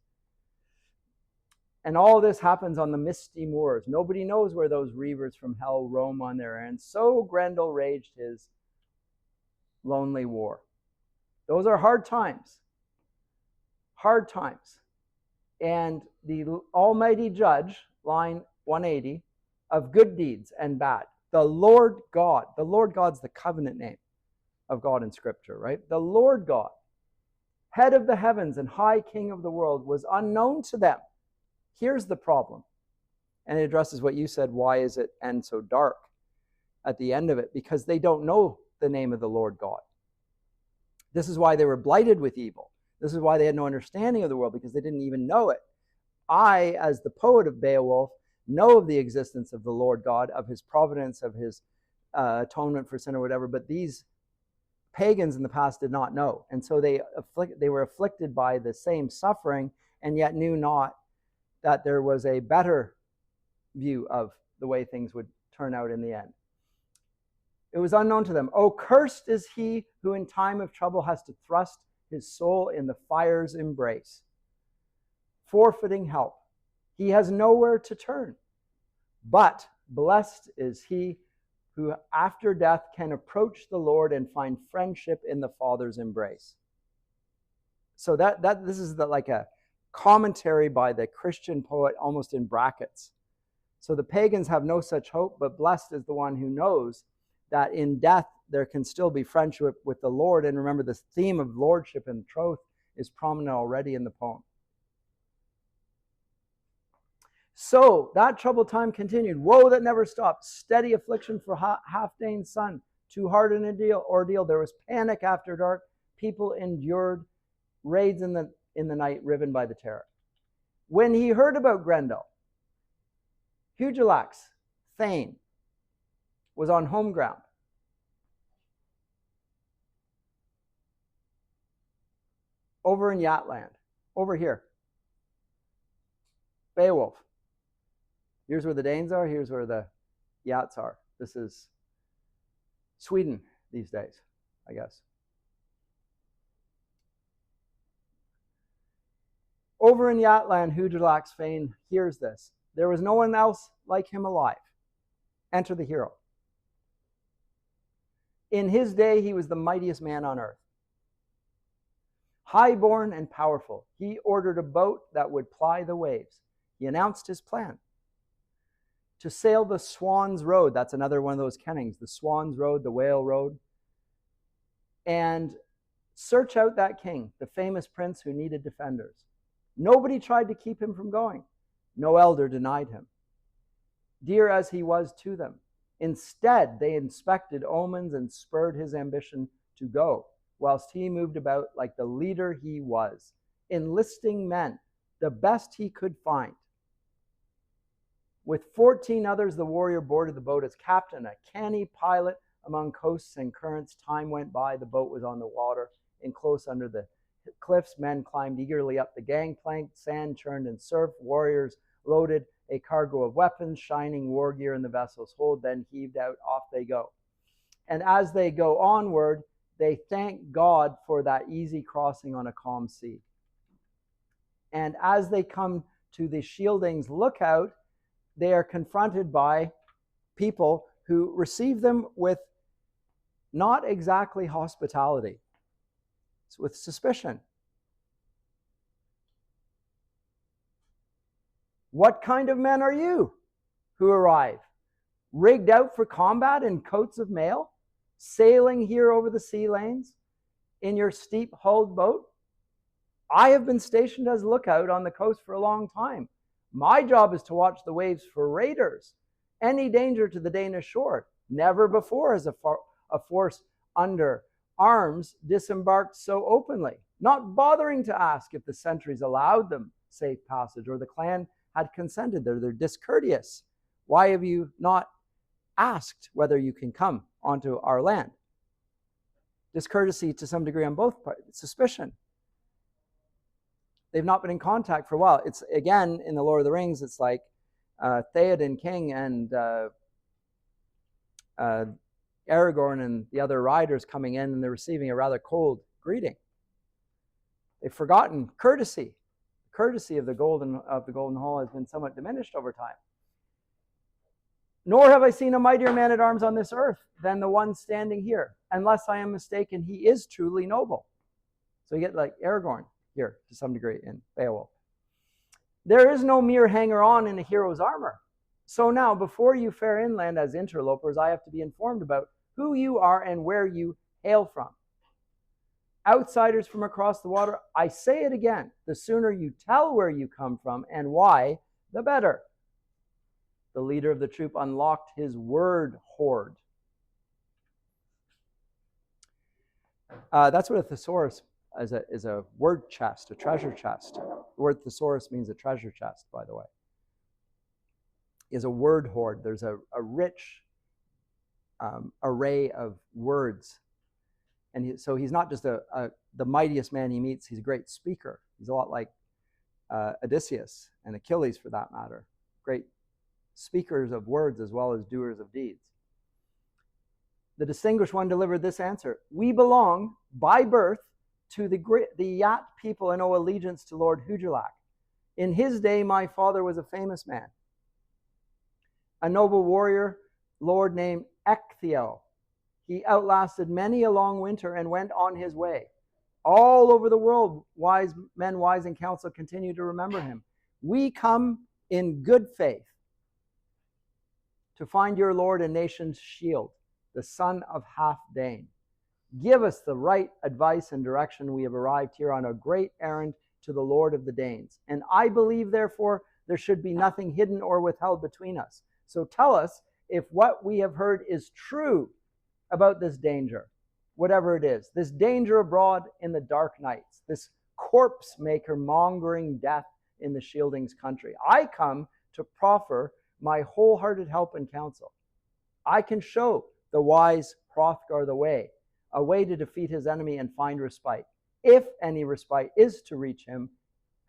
And all this happens on the misty moors. Nobody knows where those reavers from hell roam on their errands. So Grendel raged his lonely war. Those are hard times. Hard times. And the Almighty Judge, line 180, of good deeds and bad. The Lord God's the covenant name of God in Scripture, right? The Lord God, head of the heavens and high king of the world, was unknown to them. Here's the problem. And it addresses what you said, why is it end so dark at the end of it? Because they don't know the name of the Lord God. This is why they were blighted with evil. This is why they had no understanding of the world, because they didn't even know it. I, as the poet of Beowulf, know of the existence of the Lord God, of his providence, of his atonement for sin or whatever, but these pagans in the past did not know. And so they were afflicted by the same suffering, and yet knew not that there was a better view of the way things would turn out in the end. It was unknown to them. Oh, cursed is he who in time of trouble has to thrust his soul in the fire's embrace, forfeiting help. He has nowhere to turn. But blessed is he who after death can approach the Lord and find friendship in the Father's embrace. So this is like a commentary by the Christian poet, almost in brackets. So the pagans have no such hope, but blessed is the one who knows that in death there can still be friendship with the Lord. And remember, this theme of lordship and troth is prominent already in the poem. So that troubled time continued. Woe that never stopped. Steady affliction for Halfdane's son. Too hard an ordeal. There was panic after dark. People endured raids in the night, riven by the terror. When he heard about Grendel, Hugelax, Thane, was on home ground. Over in Yatland. Over here. Beowulf. Here's where the Danes are. Here's where the J.R.R. This is Sweden these days, I guess. Over in Yatland, Hugelax's fane hears this. There was no one else like him alive. Enter the hero. In his day, he was the mightiest man on earth. High-born and powerful, he ordered a boat that would ply the waves. He announced his plan. To sail the Swan's Road, that's another one of those kennings, the Swan's Road, the Whale Road, and search out that king, the famous prince who needed defenders. Nobody tried to keep him from going. No elder denied him, dear as he was to them. Instead, they inspected omens and spurred his ambition to go, whilst he moved about like the leader he was, enlisting men, the best he could find. With 14 others, the warrior boarded the boat as captain, a canny pilot among coasts and currents. Time went by, the boat was on the water, and close under the cliffs, men climbed eagerly up the gangplank, sand churned in surf, warriors loaded a cargo of weapons, shining war gear in the vessel's hold, then heaved out, off they go. And as they go onward, they thank God for that easy crossing on a calm sea. And as they come to the Shielding's lookout, they are confronted by people who receive them with not exactly hospitality. It's with suspicion. What kind of men are you who arrive, rigged out for combat in coats of mail, sailing here over the sea lanes in your steep-hulled boat? I have been stationed as lookout on the coast for a long time. My job is to watch the waves for raiders, any danger to the Danish shore. Never before has a force under arms disembarked so openly, not bothering to ask if the sentries allowed them safe passage or the clan had consented. They're discourteous. Why have you not asked whether you can come onto our land? Discourtesy to some degree on both parts. Suspicion. They've not been in contact for a while. It's, again, in the Lord of the Rings, it's like Theoden King and Aragorn and the other riders coming in, and they're receiving a rather cold greeting. They've forgotten courtesy. Courtesy of the Golden Hall has been somewhat diminished over time. Nor have I seen a mightier man at arms on this earth than the one standing here. Unless I am mistaken, he is truly noble. So you get like Aragorn here to some degree in Beowulf. There is no mere hanger-on in a hero's armor. So now, before you fare inland as interlopers, I have to be informed about who you are and where you hail from. Outsiders from across the water, I say it again, the sooner you tell where you come from and why, the better. The leader of the troop unlocked his word hoard. That's what a thesaurus is, a word chest, a treasure chest. The word thesaurus means a treasure chest, by the way. Is a word hoard. There's a rich array of words. And so he's not just the mightiest man he meets, he's a great speaker. He's a lot like Odysseus and Achilles, for that matter. Great speakers of words as well as doers of deeds. The distinguished one delivered this answer: we belong by birth to the Yat people and owe allegiance to Lord Hugelac. In his day, my father was a famous man, a noble warrior, lord named Ecgtheow. He outlasted many a long winter and went on his way. All over the world, wise men, wise in council, continue to remember him. We come in good faith to find your Lord and nation's shield, the son of Halfdane. Give us the right advice and direction. We have arrived here on a great errand to the Lord of the Danes. And I believe, therefore, there should be nothing hidden or withheld between us. So tell us if what we have heard is true about this danger, whatever it is, this danger abroad in the dark nights, this corpse maker mongering death in the Shielding's country. I come to proffer my wholehearted help and counsel. I can show the wise Hrothgar the way, a way to defeat his enemy and find respite, if any respite is to reach him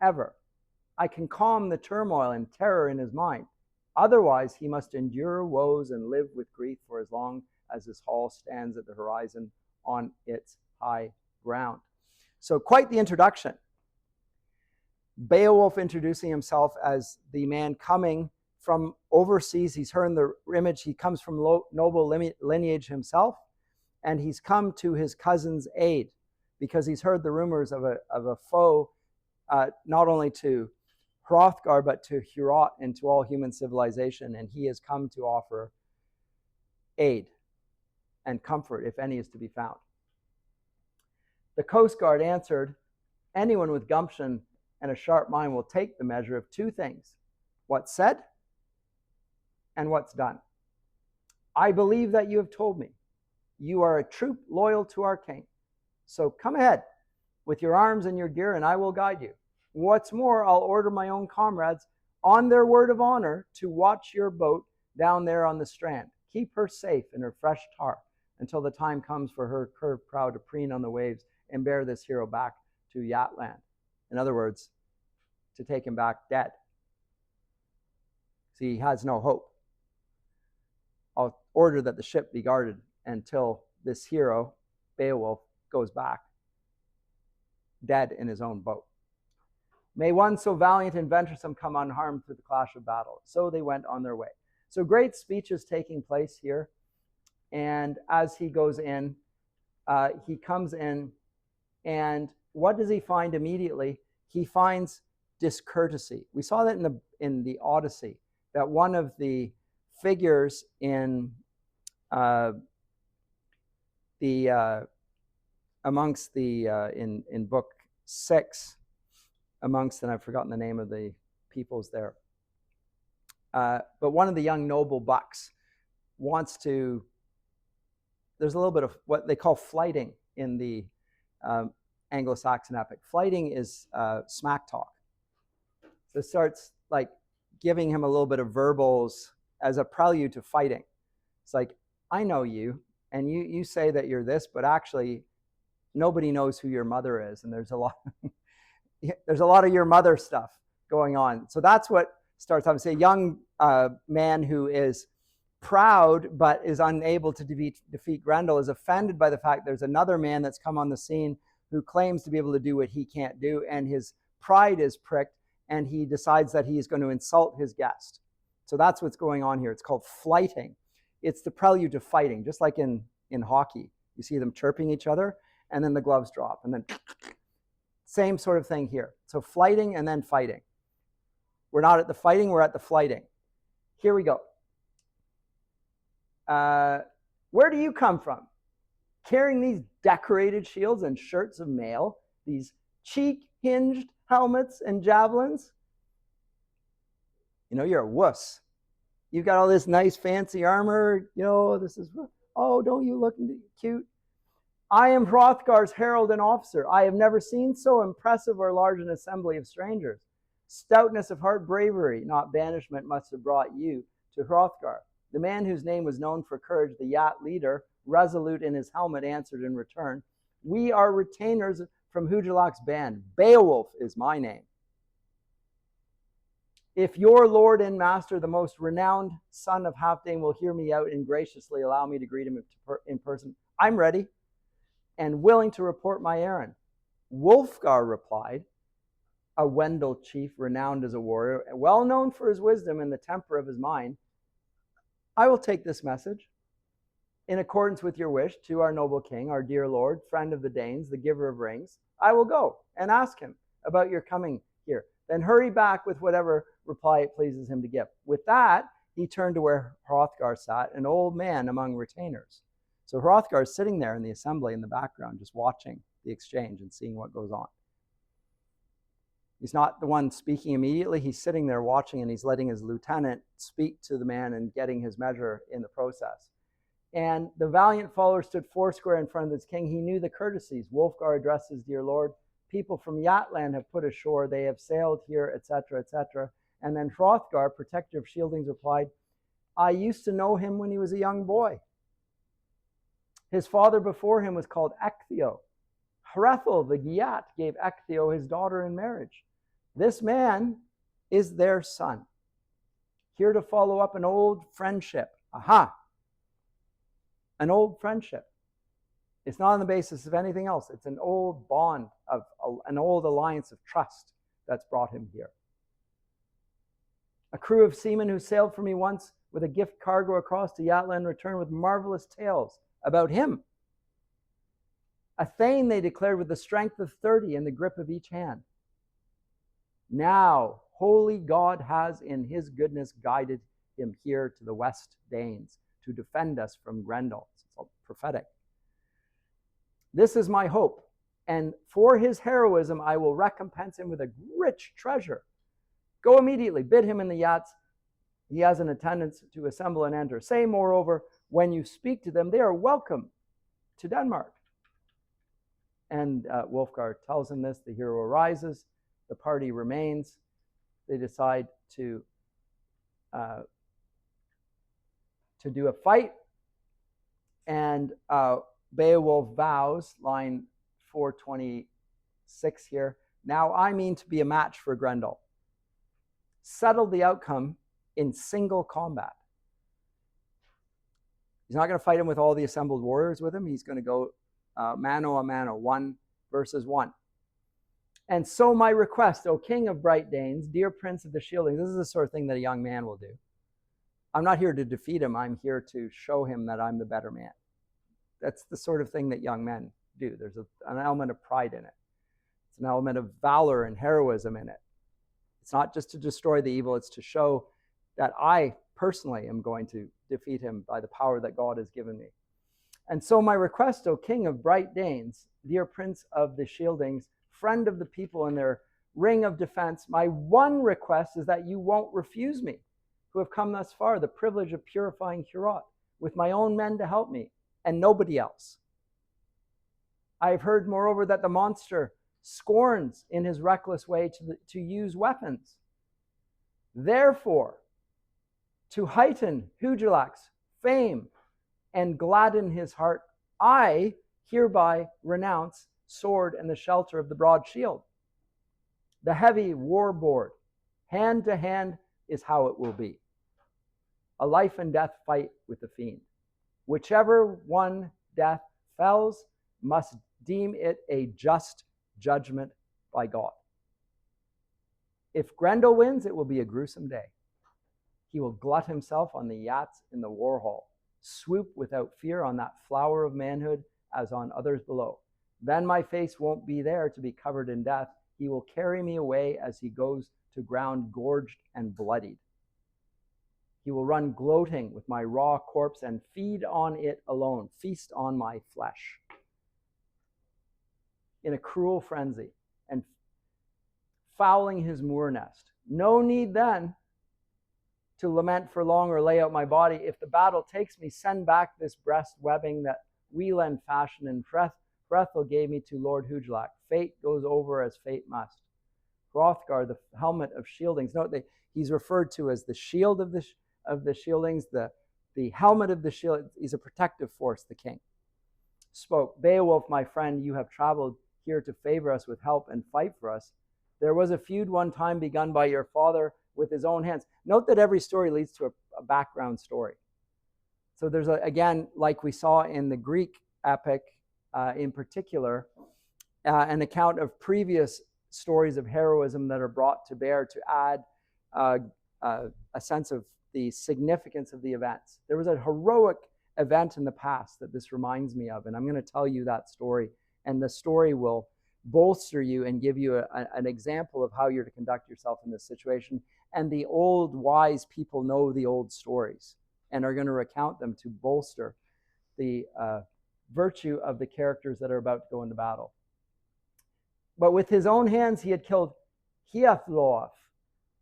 ever. I can calm the turmoil and terror in his mind. Otherwise, he must endure woes and live with grief for as long as his hall stands at the horizon on its high ground. So quite the introduction. Beowulf introducing himself as the man coming from overseas. He's heard the image. He comes from noble lineage himself, and he's come to his cousin's aid because he's heard the rumors of a foe, not only to Hrothgar, but to Heorot and to all human civilization, and he has come to offer aid and comfort, if any is to be found. The Coast Guard answered, anyone with gumption and a sharp mind will take the measure of two things, what's said and what's done. I believe that you have told me. You are a troop loyal to our king. So come ahead with your arms and your gear, and I will guide you. What's more, I'll order my own comrades on their word of honor to watch your boat down there on the strand. Keep her safe in her fresh tar until the time comes for her curved prow to preen on the waves and bear this hero back to Yatland. In other words, to take him back dead. See, he has no hope. I'll order that the ship be guarded until this hero, Beowulf, goes back dead in his own boat. May one so valiant and venturesome come unharmed through the clash of battle. So they went on their way. So great speech is taking place here. And as he goes in, he comes in, and what does he find immediately? He finds discourtesy. We saw that in the Odyssey, that one of the figures in in book 6, amongst, and I've forgotten the name of the peoples there, but one of the young noble bucks wants to, there's a little bit of what they call flighting in the Anglo-Saxon epic. Flighting is smack talk. So it starts like giving him a little bit of verbals as a prelude to fighting. It's like, I know you, and you say that you're this, but actually nobody knows who your mother is, and there's a lot of your mother stuff going on. So that's what starts off. Say, a young man who is proud but is unable to defeat Grendel is offended by the fact there's another man that's come on the scene who claims to be able to do what he can't do, and his pride is pricked, and he decides that he is going to insult his guest. So that's what's going on here. It's called flighting. It's the prelude to fighting, just like in hockey. You see them chirping each other, and then the gloves drop, and then same sort of thing here. So flighting and then fighting. We're not at the fighting, we're at the flighting. Here we go. Where do you come from? Carrying these decorated shields and shirts of mail, these cheek-hinged helmets and javelins? You know, you're a wuss. You've got all this nice fancy armor. You know, this is, oh, don't you look cute? I am Hrothgar's herald and officer. I have never seen so impressive or large an assembly of strangers. Stoutness of heart, bravery, not banishment, must have brought you to Hrothgar. The man whose name was known for courage, the Yat leader, resolute in his helmet, answered in return, we are retainers from Hugelax's band. Beowulf is my name. If your lord and master, the most renowned son of Halfdane, will hear me out and graciously allow me to greet him in person, I'm ready and willing to report my errand. Wulfgar replied, a Wendel chief renowned as a warrior, well known for his wisdom and the temper of his mind, I will take this message in accordance with your wish to our noble king, our dear lord, friend of the Danes, the giver of rings. I will go and ask him about your coming here. Then hurry back with whatever reply it pleases him to give. With that, he turned to where Hrothgar sat, an old man among retainers. So Hrothgar is sitting there in the assembly in the background, just watching the exchange and seeing what goes on. He's not the one speaking immediately. He's sitting there watching, and he's letting his lieutenant speak to the man and getting his measure in the process. And the valiant follower stood foursquare in front of his king. He knew the courtesies. Wulfgar addressed his dear lord. People from Yatland have put ashore. They have sailed here, etc., etc. And then Hrothgar, protector of Shieldings, replied, I used to know him when he was a young boy. His father before him was called Ecthio. Hrethel the Geat gave Ecthio his daughter in marriage. This man is their son. here to follow up an old friendship. Aha! An old friendship. It's not on the basis of anything else. It's an old bond, of an old alliance of trust that's brought him here. A crew of seamen who sailed for me once with a gift cargo across to Yatland returned with marvelous tales about him. A thane, they declared, with the strength of 30 in the grip of each hand. Now, holy God has in his goodness guided him here to the West Danes to defend us from Grendel. It's all prophetic. This is my hope, and for his heroism I will recompense him with a rich treasure. Go immediately, bid him in the yachts he has an attendance to assemble and enter. Say, moreover, when you speak to them, they are welcome to Denmark. And Wulfgar tells him this. The hero arises. The party remains. They decide to do a fight. And Beowulf vows, line 426 here, now I mean to be a match for Grendel. Settle the outcome in single combat. He's not going to fight him with all the assembled warriors with him. He's going to go mano a mano, 1 versus 1. And so my request, O King of Bright Danes, dear Prince of the Shieldings, this is the sort of thing that a young man will do. I'm not here to defeat him. I'm here to show him that I'm the better man. That's the sort of thing that young men do. There's an element of pride in it. It's an element of valor and heroism in it. It's not just to destroy the evil, it's to show that I personally am going to defeat him by the power that God has given me. And so my request, O King of Bright Danes, dear Prince of the Shieldings, friend of the people in their ring of defense, my one request is that you won't refuse me, who have come thus far, the privilege of purifying Heorot, with my own men to help me, and nobody else. I have heard, moreover, that the monster scorns in his reckless way to use weapons. Therefore, to heighten Hugelax's fame and gladden his heart, I hereby renounce sword and the shelter of the broad shield. The heavy war board, hand to hand, is how it will be. A life and death fight with the fiend. Whichever one death fells must deem it a just judgment by God. If Grendel wins, it will be a gruesome day. He will glut himself on the yachts in the war hall, swoop without fear on that flower of manhood as on others below. Then my face won't be there to be covered in death. He will carry me away as he goes to ground gorged and bloodied. He will run gloating with my raw corpse and feed on it alone, feast on my flesh. In a cruel frenzy and fouling his moor nest. No need then to lament for long or lay out my body. If the battle takes me, send back this breast webbing that Wieland fashioned and Hrethel gave me to Lord Hugelac. Fate goes over as fate must. Hrothgar, the helmet of shieldings. Note that he's referred to as the shield of the shieldings, the helmet of the shield. He's a protective force, the king. Spoke, Beowulf, my friend, you have traveled here to favor us with help and fight for us. There was a feud one time begun by your father with his own hands. Note that every story leads to a background story. So there's, again, like we saw in the Greek epic in particular, an account of previous stories of heroism that are brought to bear to add a sense of the significance of the events. There was a heroic event in the past that this reminds me of, and I'm going to tell you that story, and the story will bolster you and give you an example of how you're to conduct yourself in this situation. And the old wise people know the old stories and are going to recount them to bolster the virtue of the characters that are about to go into battle. But with his own hands he had killed Heorot,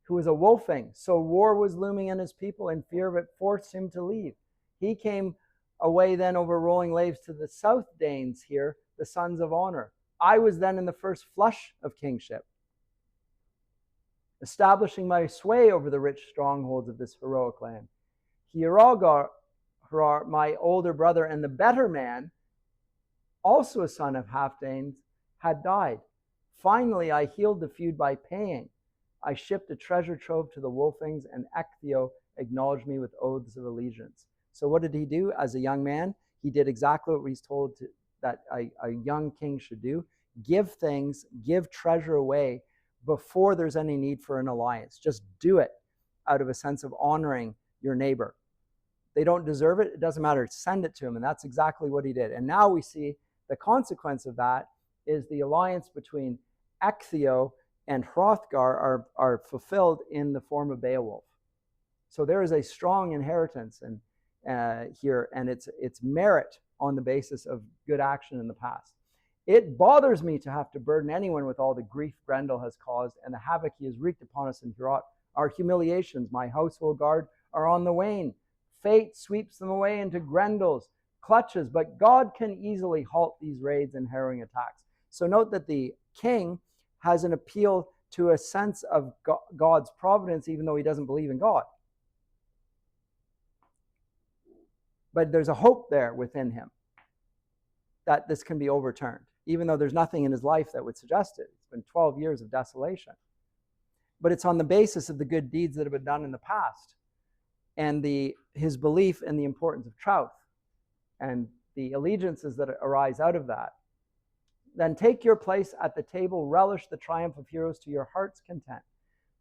who was a wolfing. So war was looming on his people, and fear of it forced him to leave. He came away then over rolling laves to the South Danes here, the sons of honor. I was then in the first flush of kingship, establishing my sway over the rich strongholds of this heroic land. Hrothgar, my older brother and the better man, also a son of half-Danes, had died. Finally, I healed the feud by paying. I shipped a treasure trove to the Wolfings, and Ecthio acknowledge me with oaths of allegiance. So what did he do as a young man? He did exactly what he's told that a young king should do. Give things, give treasure away before there's any need for an alliance. Just do it out of a sense of honoring your neighbor. They don't deserve it, it doesn't matter. Send it to him. And that's exactly what he did. And now we see the consequence of that is the alliance between Ecgtheow and Hrothgar are fulfilled in the form of Beowulf. So there is a strong inheritance here, and it's merit on the basis of good action in the past. It bothers me to have to burden anyone with all the grief Grendel has caused and the havoc he has wreaked upon us in Heorot. Our humiliations, my household guard, are on the wane. Fate sweeps them away into Grendel's clutches, but God can easily halt these raids and harrowing attacks. So note that the king has an appeal to a sense of God's providence, even though he doesn't believe in God. But there's a hope there within him that this can be overturned, even though there's nothing in his life that would suggest it. It's been 12 years of desolation. But it's on the basis of the good deeds that have been done in the past and his belief in the importance of troth and the allegiances that arise out of that. Then take your place at the table, relish the triumph of heroes to your heart's content.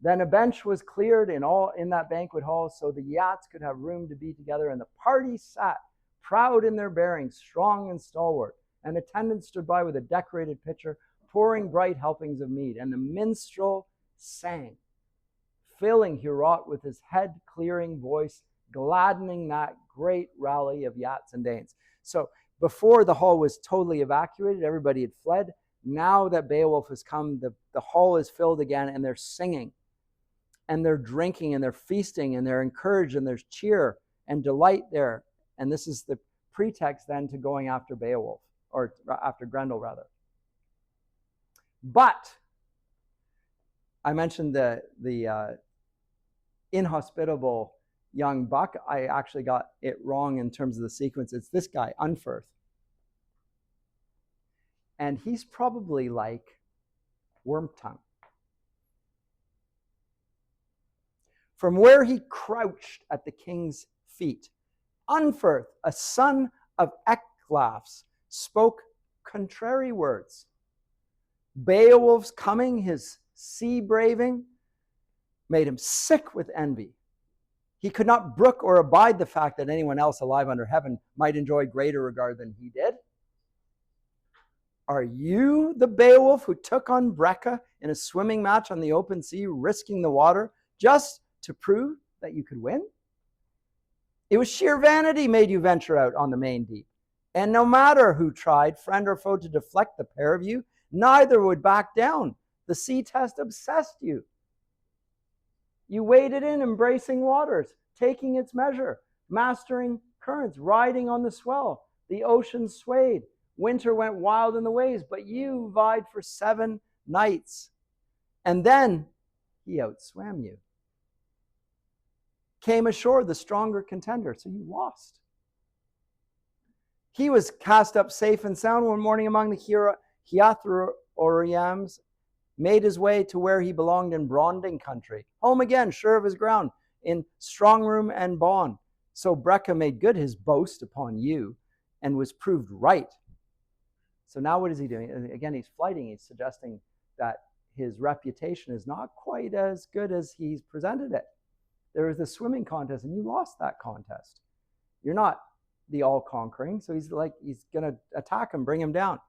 Then a bench was cleared in that banquet hall so the yachts could have room to be together, and the party sat, proud in their bearing, strong and stalwart. And attendants stood by with a decorated pitcher, pouring bright helpings of mead. And the minstrel sang, filling Heorot with his head-clearing voice, gladdening that great rally of yachts and Danes. So before the hall was totally evacuated, everybody had fled. Now that Beowulf has come, the hall is filled again, and they're singing, and they're drinking, and they're feasting, and they're encouraged, and there's cheer and delight there. And this is the pretext then to going after Beowulf, or after Grendel, rather. But I mentioned the inhospitable young buck. I actually got it wrong in terms of the sequence. It's this guy, Unferth. And he's probably like Wormtongue. From where he crouched at the king's feet, Unferth, a son of Ecglaf's, spoke contrary words. Beowulf's coming, his sea braving, made him sick with envy. He could not brook or abide the fact that anyone else alive under heaven might enjoy greater regard than he did. Are you the Beowulf who took on Breca in a swimming match on the open sea, risking the water just to prove that you could win? It was sheer vanity made you venture out on the main deep. And no matter who tried, friend or foe, to deflect the pair of you, neither would back down. The sea test obsessed you. You waded in embracing waters, taking its measure, mastering currents, riding on the swell. The ocean swayed. Winter went wild in the waves, but you vied for 7 nights. And then he outswam you. Came ashore the stronger contender, so you lost. He was cast up safe and sound one morning among the Heathoriams, made his way to where he belonged in Bronding country. Home again, sure of his ground, in strong room and bond. So Breca made good his boast upon you and was proved right. So now what is he doing? Again, he's flighting. He's suggesting that his reputation is not quite as good as he's presented it. There was this swimming contest, and you lost that contest. You're not the all-conquering, so he's going to attack him, bring him down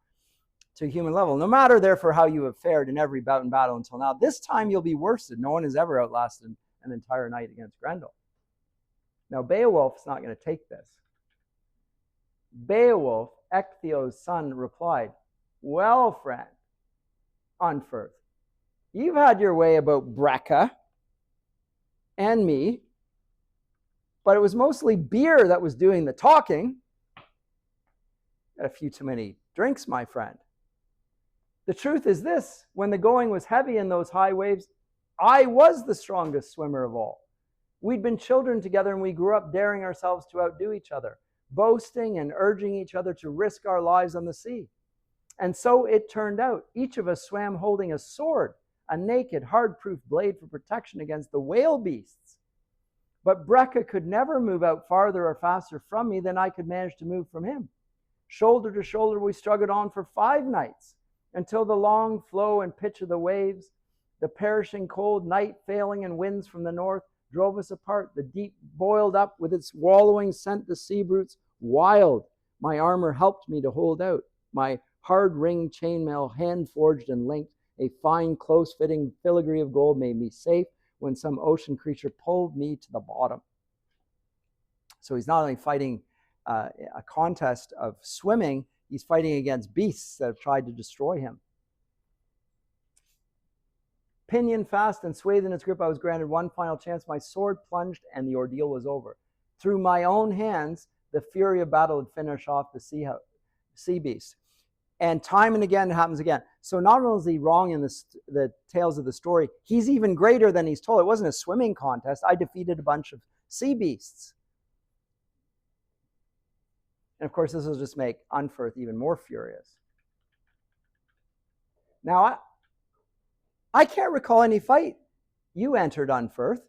to a human level. No matter, therefore, how you have fared in every bout and battle until now, this time you'll be worsted. No one has ever outlasted an entire night against Grendel. Now, Beowulf's not going to take this. Beowulf, Ecgtheow's son, replied, "Well, friend, Unferth, you've had your way about Breca and me, but it was mostly beer that was doing the talking. Got a few too many drinks, my friend. The truth is this, when the going was heavy in those high waves, I was the strongest swimmer of all. We'd been children together, and we grew up daring ourselves to outdo each other, boasting and urging each other to risk our lives on the sea. And so it turned out. Each of us swam holding a sword, a naked, hard-proof blade for protection against the whale beasts. But Breca could never move out farther or faster from me than I could manage to move from him. Shoulder to shoulder, we struggled on for 5 nights, until the long flow and pitch of the waves, the perishing cold, night failing, and winds from the north drove us apart. The deep boiled up with its wallowing sent the sea brutes wild. My armor helped me to hold out. My hard ring chainmail, hand forged and linked, a fine, close-fitting filigree of gold made me safe when some ocean creature pulled me to the bottom. So he's not only fighting a contest of swimming, he's fighting against beasts that have tried to destroy him. Pinion fast and swathed in its grip, I was granted one final chance. My sword plunged and the ordeal was over. Through my own hands, the fury of battle would finish off the sea beast. And time and again, it happens again. So not only is he wrong in the tales of the story, he's even greater than he's told. It wasn't a swimming contest. I defeated a bunch of sea beasts. And of course, this will just make Unferth even more furious. Now, I can't recall any fight you entered, Unferth.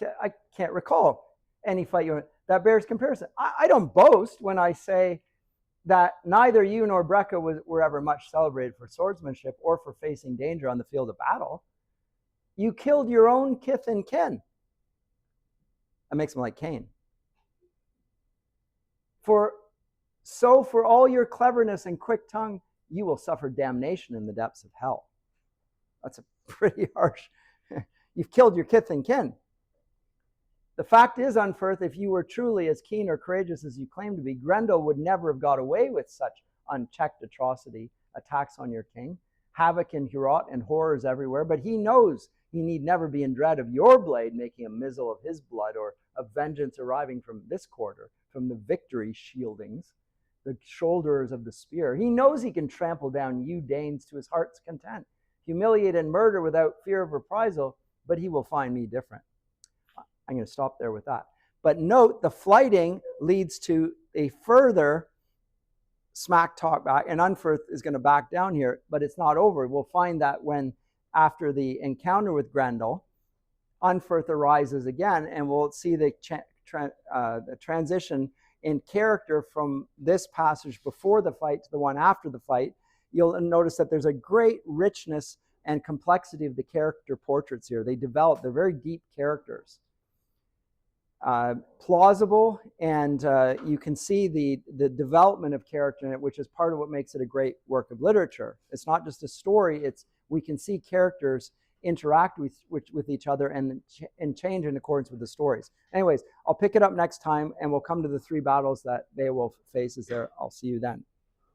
I can't recall any fight you entered. That bears comparison. I don't boast when I say that neither you nor Breca were ever much celebrated for swordsmanship or for facing danger on the field of battle. You killed your own kith and kin. That makes him like Cain. For all your cleverness and quick tongue, you will suffer damnation in the depths of hell. That's a pretty harsh. You've killed your kith and kin. The fact is, Unferth, if you were truly as keen or courageous as you claim to be, Grendel would never have got away with such unchecked atrocity, attacks on your king, havoc in Heorot and horrors everywhere. But he knows he need never be in dread of your blade making a mizzle of his blood, or of vengeance arriving from this quarter, from the victory shieldings, the shoulderers of the spear. He knows he can trample down you Danes to his heart's content, humiliate and murder without fear of reprisal, but he will find me different. I'm going to stop there with that. But note, the flighting leads to a further smack talk back, and Unferth is going to back down here, but it's not over. We'll find that when, after the encounter with Grendel, Unferth arises again, and we'll see the transition in character from this passage before the fight to the one after the fight. You'll notice that there's a great richness and complexity of the character portraits here. They're very deep characters. Plausible, and you can see the development of character in it, which is part of what makes it a great work of literature. It's not just a story, we can see characters interact with each other and change in accordance with the stories. Anyways, I'll pick it up next time, and we'll come to the 3 battles that Beowulf faces there. I'll see you then.